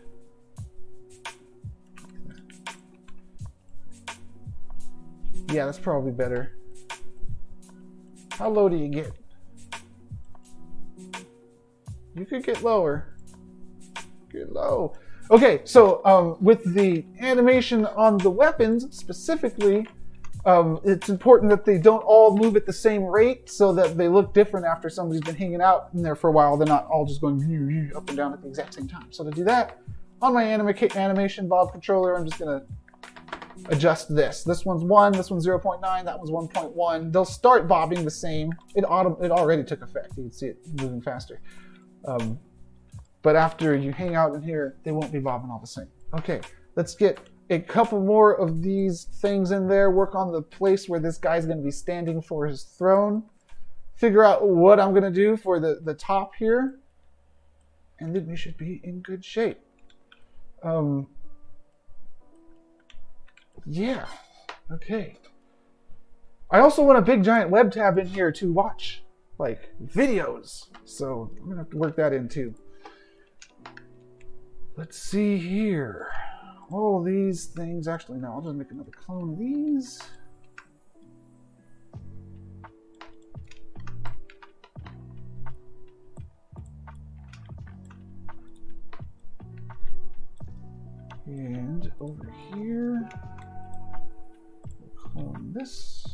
Yeah, that's probably better. How low do you get? You could get lower. Get low. Okay, so with the animation on the weapons specifically, it's important that they don't all move at the same rate so that they look different after somebody's been hanging out in there for a while. They're not all just going up and down at the exact same time. So to do that, on my animation Bob controller, I'm just going to adjust this. This one's 1, this one's 0.9, that one's 1.1. They'll start bobbing the same. It already took effect. You can see it moving faster. But after you hang out in here, they won't be bobbing all the same. Okay, let's get a couple more of these things in there, work on the place where this guy's going to be standing for his throne, figure out what I'm going to do for the top here, and then we should be in good shape. Yeah, okay. I also want a big giant web tab in here to watch like videos, so I'm gonna have to work that in too. Let's see here. All these things, actually no, I'll just make another clone of these. And over here, we'll clone this.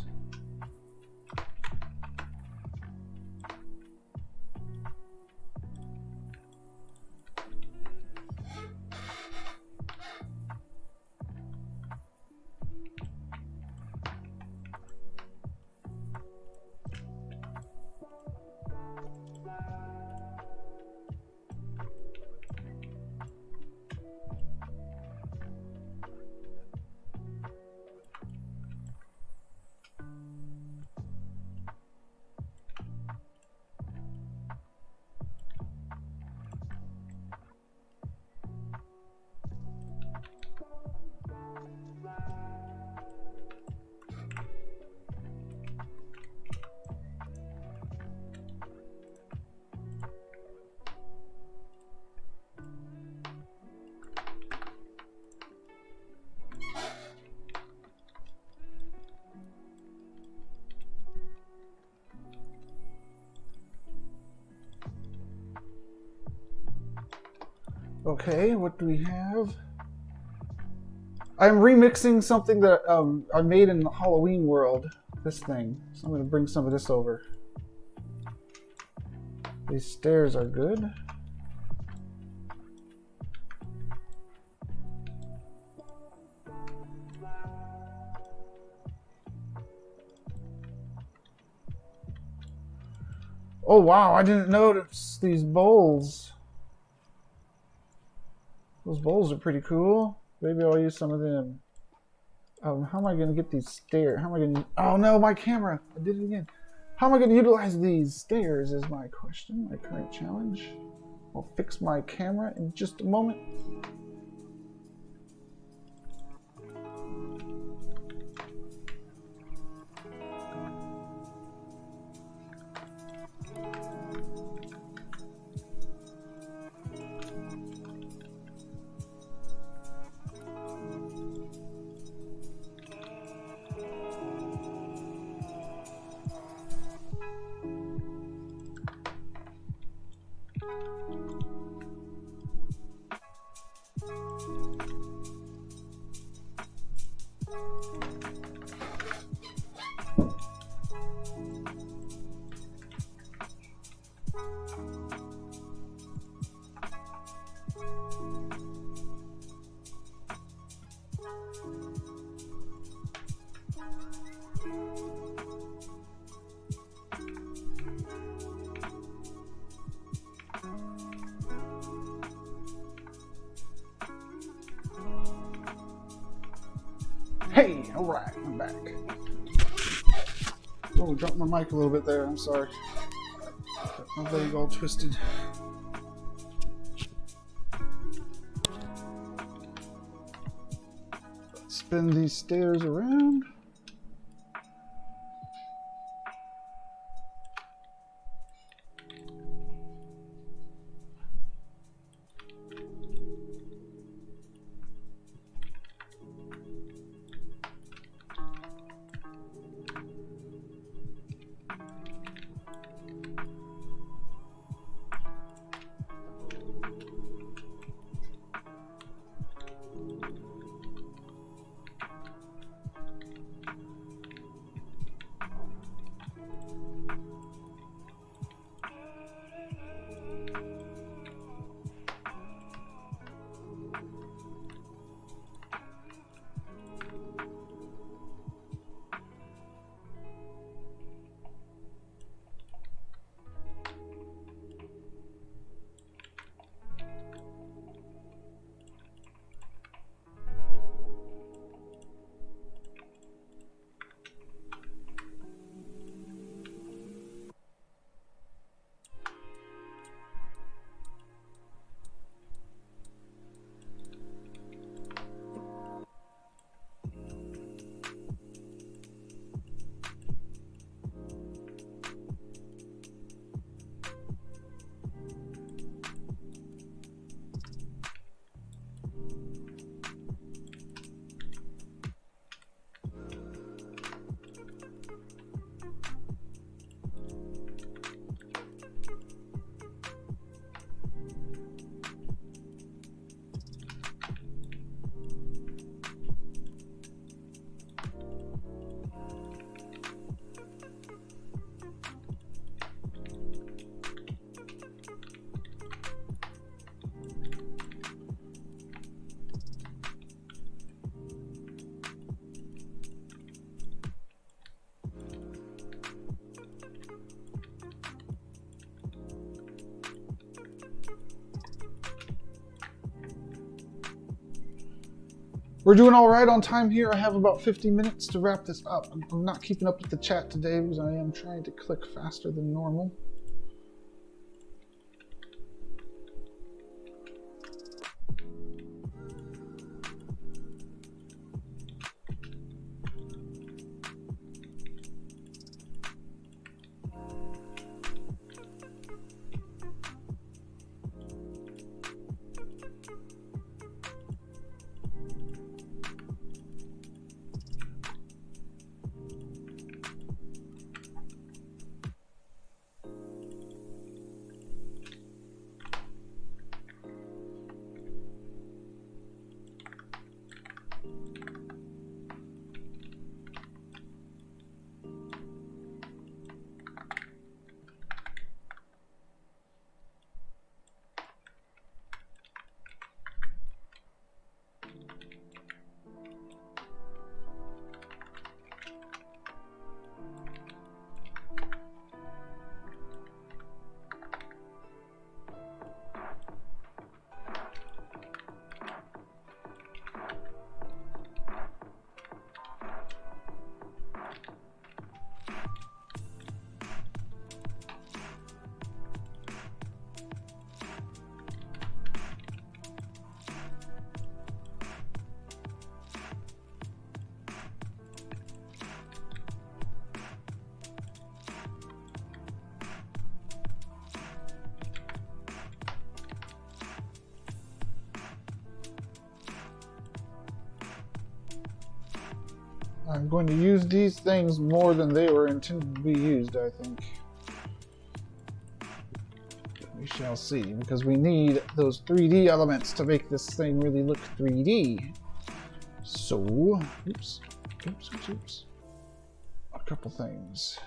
Okay, what do we have? I'm remixing something that I made in the Halloween world. This thing. So I'm going to bring some of this over. These stairs are good. Oh wow, I didn't notice these bowls. Those bowls are pretty cool. Maybe I'll use some of them. How am I going to get these stairs? How am I going to... Oh no, my camera! I did it again. How am I going to utilize these stairs is my question, my current challenge. I'll fix my camera in just a moment. Hey, alright, I'm back. Oh, dropped my mic a little bit there, I'm sorry. Got my leg all twisted. Let's spin these stairs around. We're doing all right on time here. I have about 50 minutes to wrap this up. I'm not keeping up with the chat today because I am trying to click faster than normal. I'm going to use these things more than they were intended to be used, I think. We shall see, because we need those 3D elements to make this thing really look 3D. So, oops. A couple things.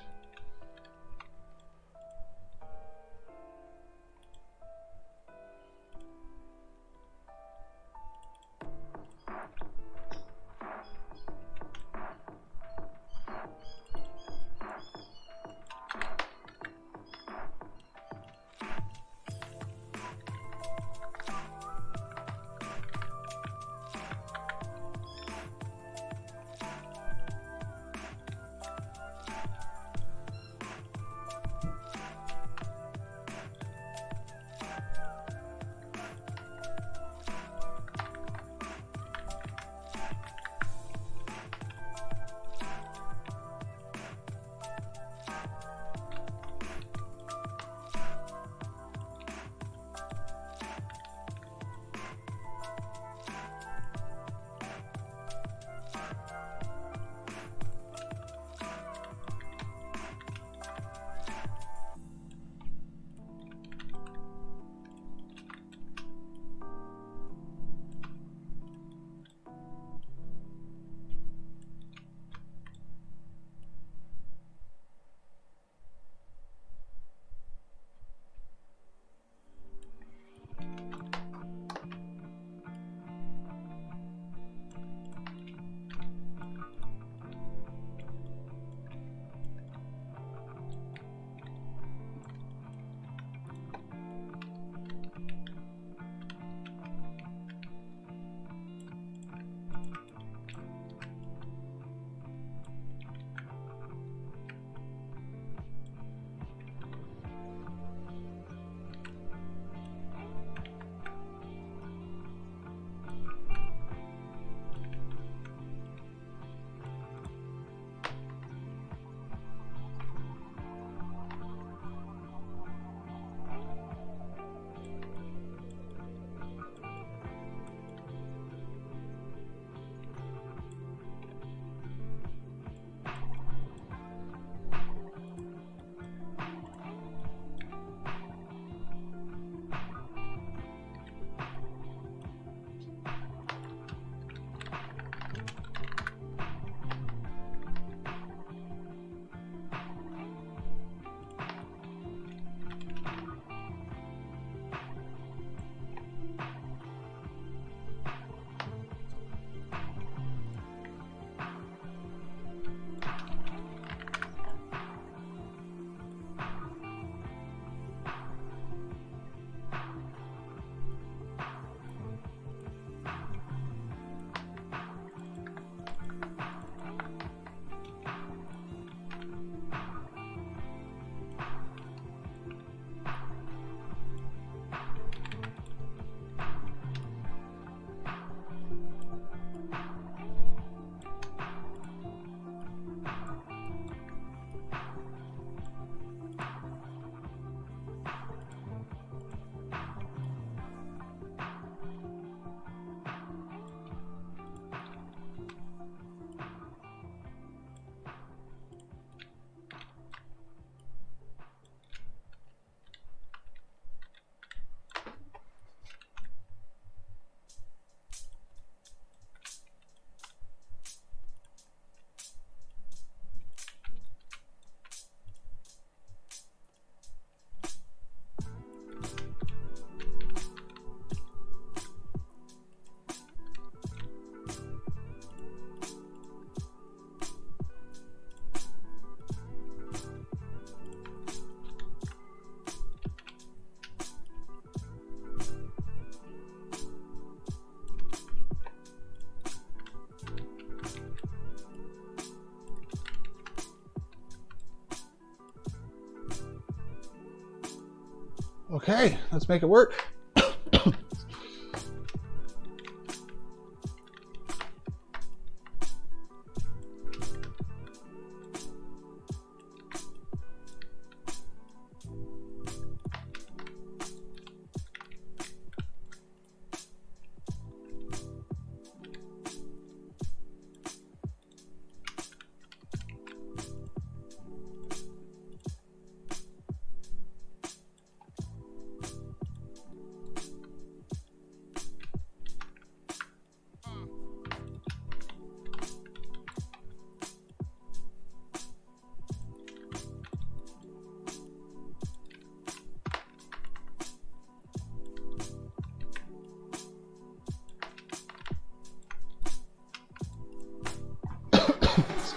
Okay, let's make it work.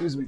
Excuse me.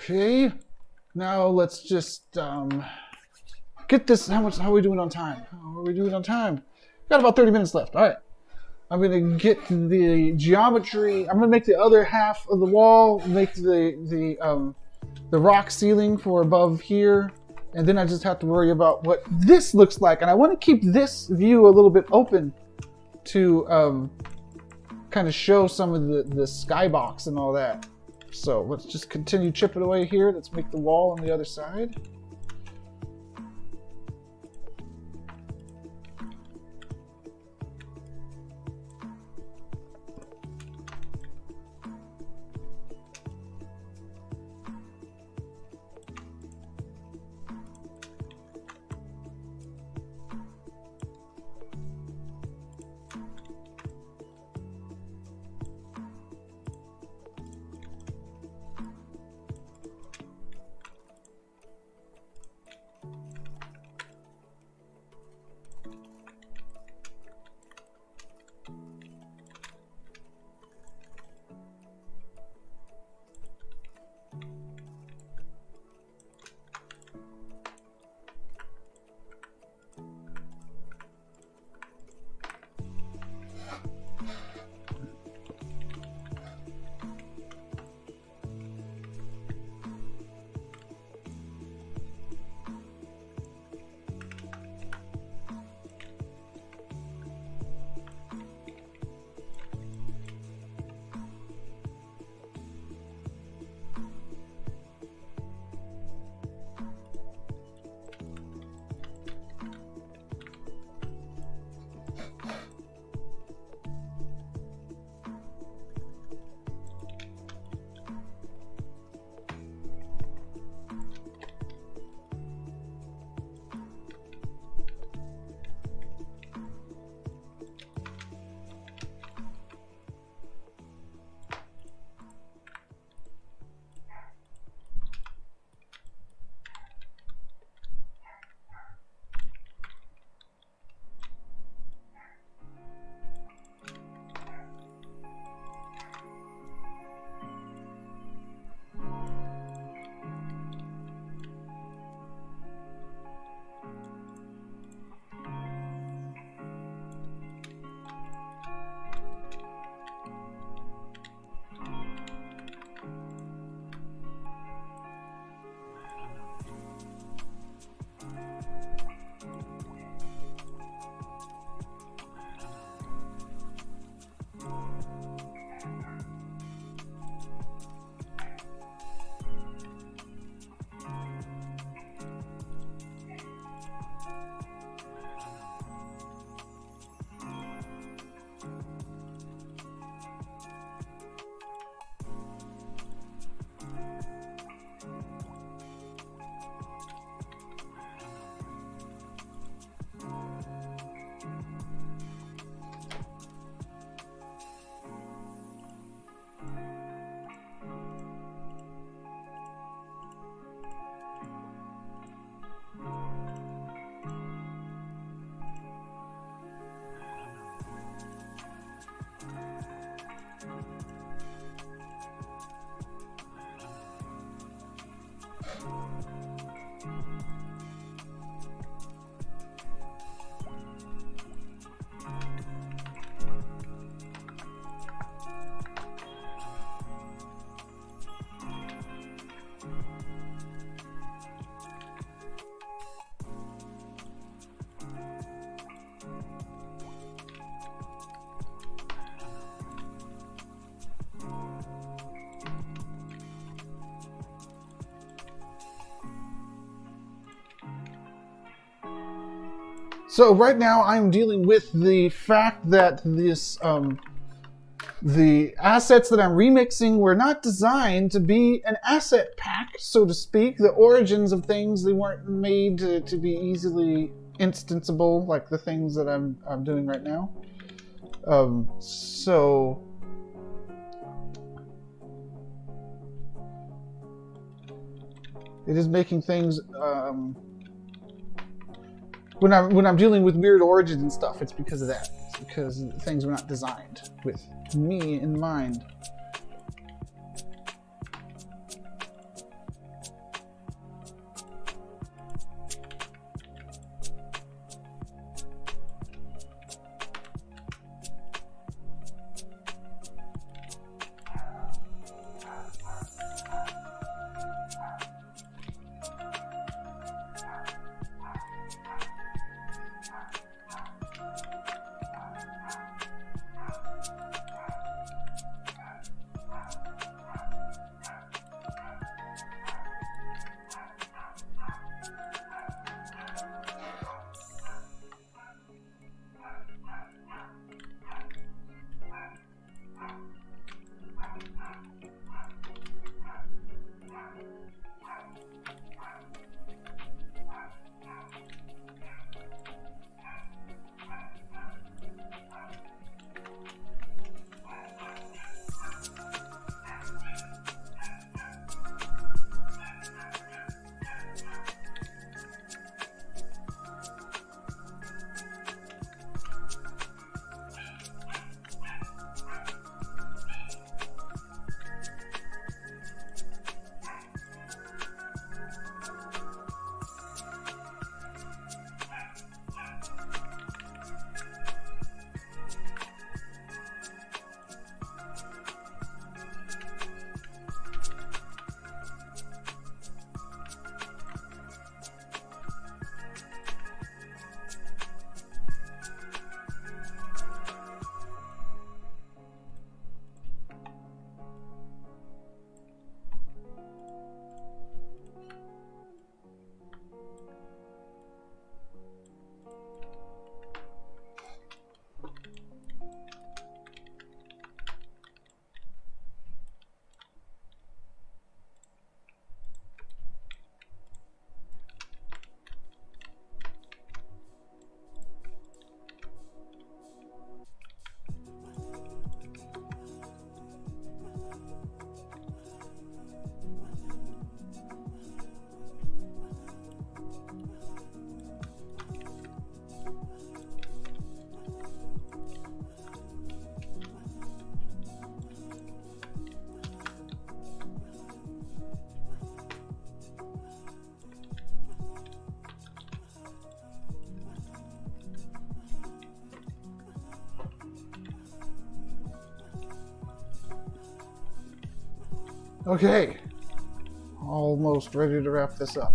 Okay. Now let's just get this. How are we doing on time? How are we doing on time? Got about 30 minutes left. All right. I'm gonna get the geometry. I'm gonna make the other half of the wall, make the rock ceiling for above here, and then I just have to worry about what this looks like. And I want to keep this view a little bit open to kind of show some of the skybox and all that. So let's just continue chipping away here. Let's make the wall on the other side. So right now I'm dealing with the fact that this the assets that I'm remixing were not designed to be an asset pack, so to speak. The origins of things, they weren't made to be easily instanceable like the things that I'm doing right now. So it is making things when I'm dealing with weird origins and stuff, it's because of that. It's because things were not designed with me in mind. Okay, almost ready to wrap this up.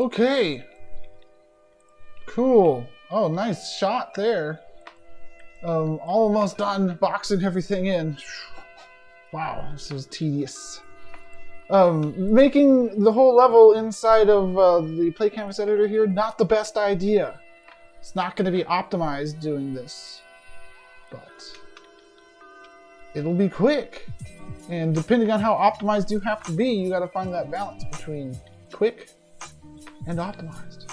Okay. Cool. Oh, nice shot there. Almost done boxing everything in. Wow, this was tedious. Making the whole level inside of the Play Canvas editor here, not the best idea. It's not going to be optimized doing this, but it'll be quick. And depending on how optimized you have to be, you got to find that balance between quick and optimized.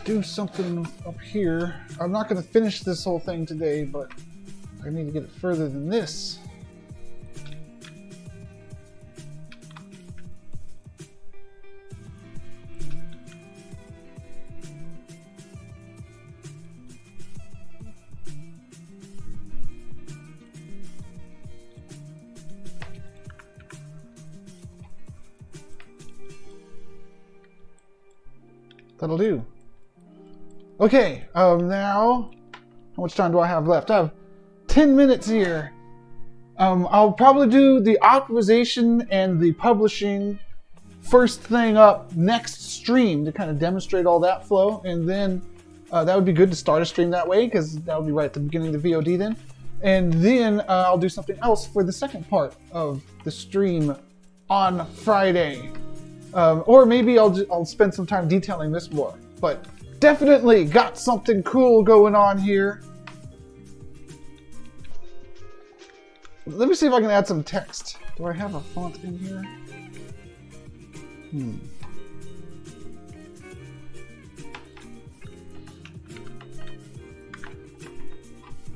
Do something up here. I'm not going to finish this whole thing today, but I need to get it further than this. That'll do. Okay, now, how much time do I have left? I have 10 minutes here. I'll probably do the optimization and the publishing first thing up next stream to kind of demonstrate all that flow, and then that would be good to start a stream that way, because that would be right at the beginning of the VOD then. And then I'll do something else for the second part of the stream on Friday. Or maybe I'll spend some time detailing this more, but definitely got something cool going on here. Let me see if I can add some text. Do I have a font in here?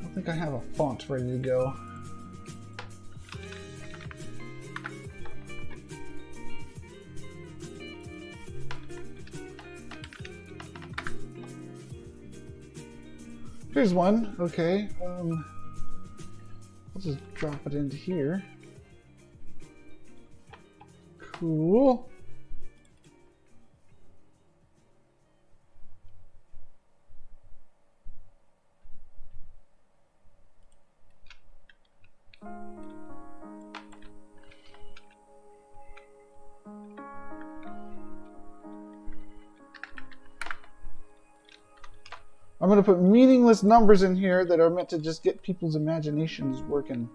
I think I have a font ready to go. Here's one. Okay. I'll just drop it into here. Cool. I'm going to put meaningless numbers in here that are meant to just get people's imaginations working.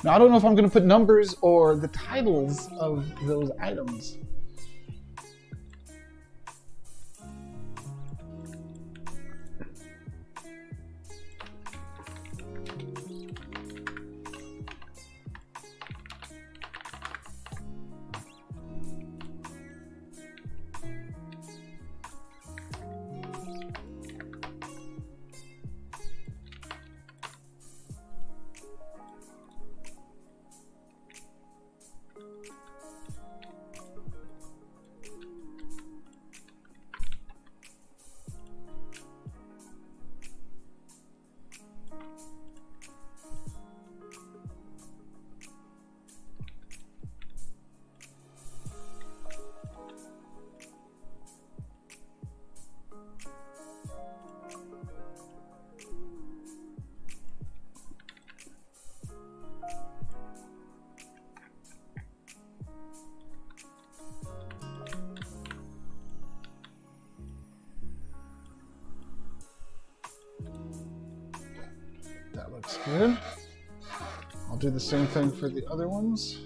Now, I don't know if I'm going to put numbers or the titles of those items. Looks good. I'll do the same thing for the other ones.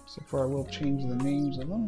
So far I will change the names of them.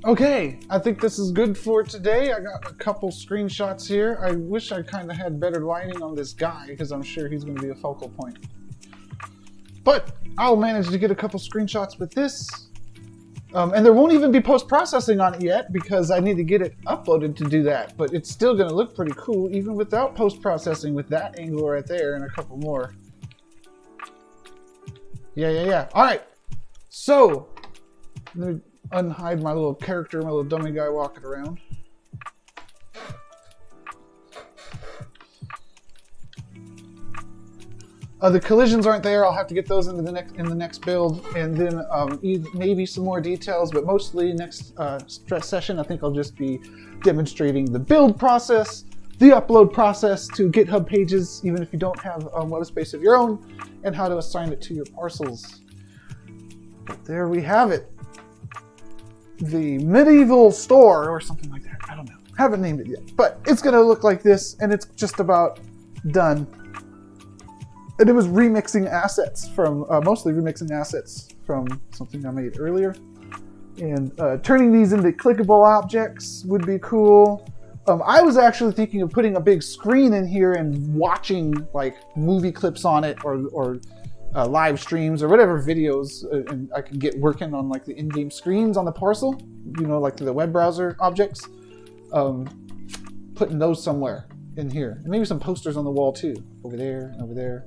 Okay, I think this is good for today. I got a couple screenshots here. I wish I kind of had better lighting on this guy, because I'm sure he's going to be a focal point. But I'll manage to get a couple screenshots with this. And there won't even be post-processing on it yet, because I need to get it uploaded to do that. But it's still going to look pretty cool, even without post-processing, with that angle right there and a couple more. Yeah. All right. So, let me unhide my little character, my little dummy guy walking around. The collisions aren't there. I'll have to get those into the next build, and then maybe some more details. But mostly next stress session, I think I'll just be demonstrating the build process, the upload process to GitHub pages, even if you don't have web space of your own, and how to assign it to your parcels. But there we have it. The medieval store, or something like that. I don't know. Haven't named it yet. But it's going to look like this, and it's just about done. And it was remixing assets from, mostly remixing assets from something I made earlier. And turning these into clickable objects would be cool. I was actually thinking of putting a big screen in here and watching like movie clips on it, or live streams or whatever videos, and I can get working on like the in-game screens on the parcel, you know, like the web browser objects, putting those somewhere in here, and maybe some posters on the wall too, over there and over there,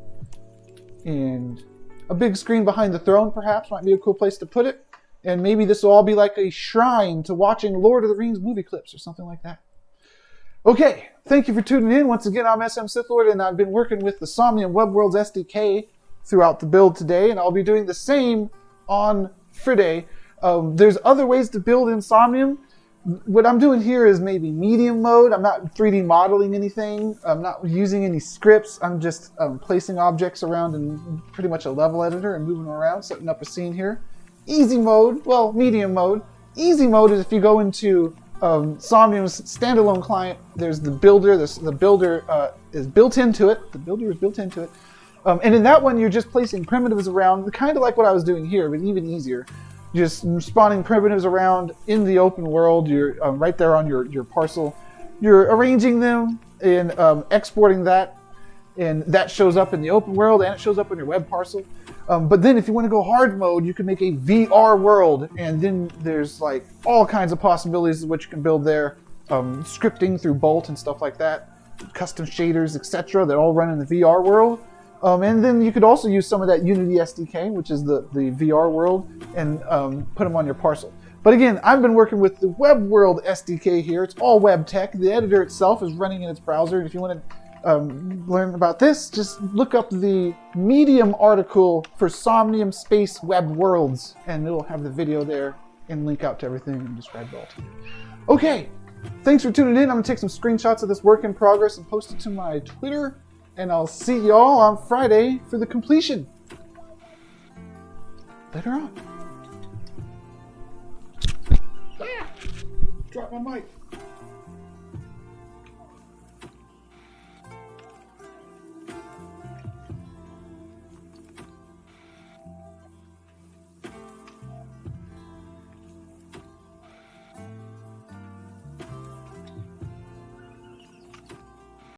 and a big screen behind the throne perhaps might be a cool place to put it, and maybe this will all be like a shrine to watching Lord of the Rings movie clips or something like that. Okay, thank you for tuning in. Once again, I'm SM Sithlord, and I've been working with the Somnium Web Worlds SDK throughout the build today, and I'll be doing the same on Friday. There's other ways to build in Somnium. What I'm doing here is maybe medium mode. I'm not 3D modeling anything. I'm not using any scripts. I'm just placing objects around in pretty much a level editor and moving them around, setting up a scene here. Easy mode, well, medium mode. Easy mode is if you go into Somnium's standalone client, there's the builder. The builder is built into it. The builder is built into it. And in that one, you're just placing primitives around, kind of like what I was doing here, but even easier. Just spawning primitives around in the open world. You're right there on your parcel. You're arranging them and exporting that, and that shows up in the open world, and it shows up in your web parcel. But then if you want to go hard mode, you can make a VR world, and then there's like all kinds of possibilities of what you can build there. Scripting through Bolt and stuff like that, custom shaders, etc. that all run in the VR world. And then you could also use some of that Unity SDK, which is the VR world, and put them on your parcel. But again, I've been working with the Web World SDK here. It's all web tech. The editor itself is running in its browser. And if you want to learn about this, just look up the Medium article for Somnium Space Web Worlds, and it'll have the video there and link out to everything and describe it all to you. Okay, thanks for tuning in. I'm going to take some screenshots of this work in progress and post it to my Twitter, and I'll see y'all on Friday for the completion. Later on. Drop my mic.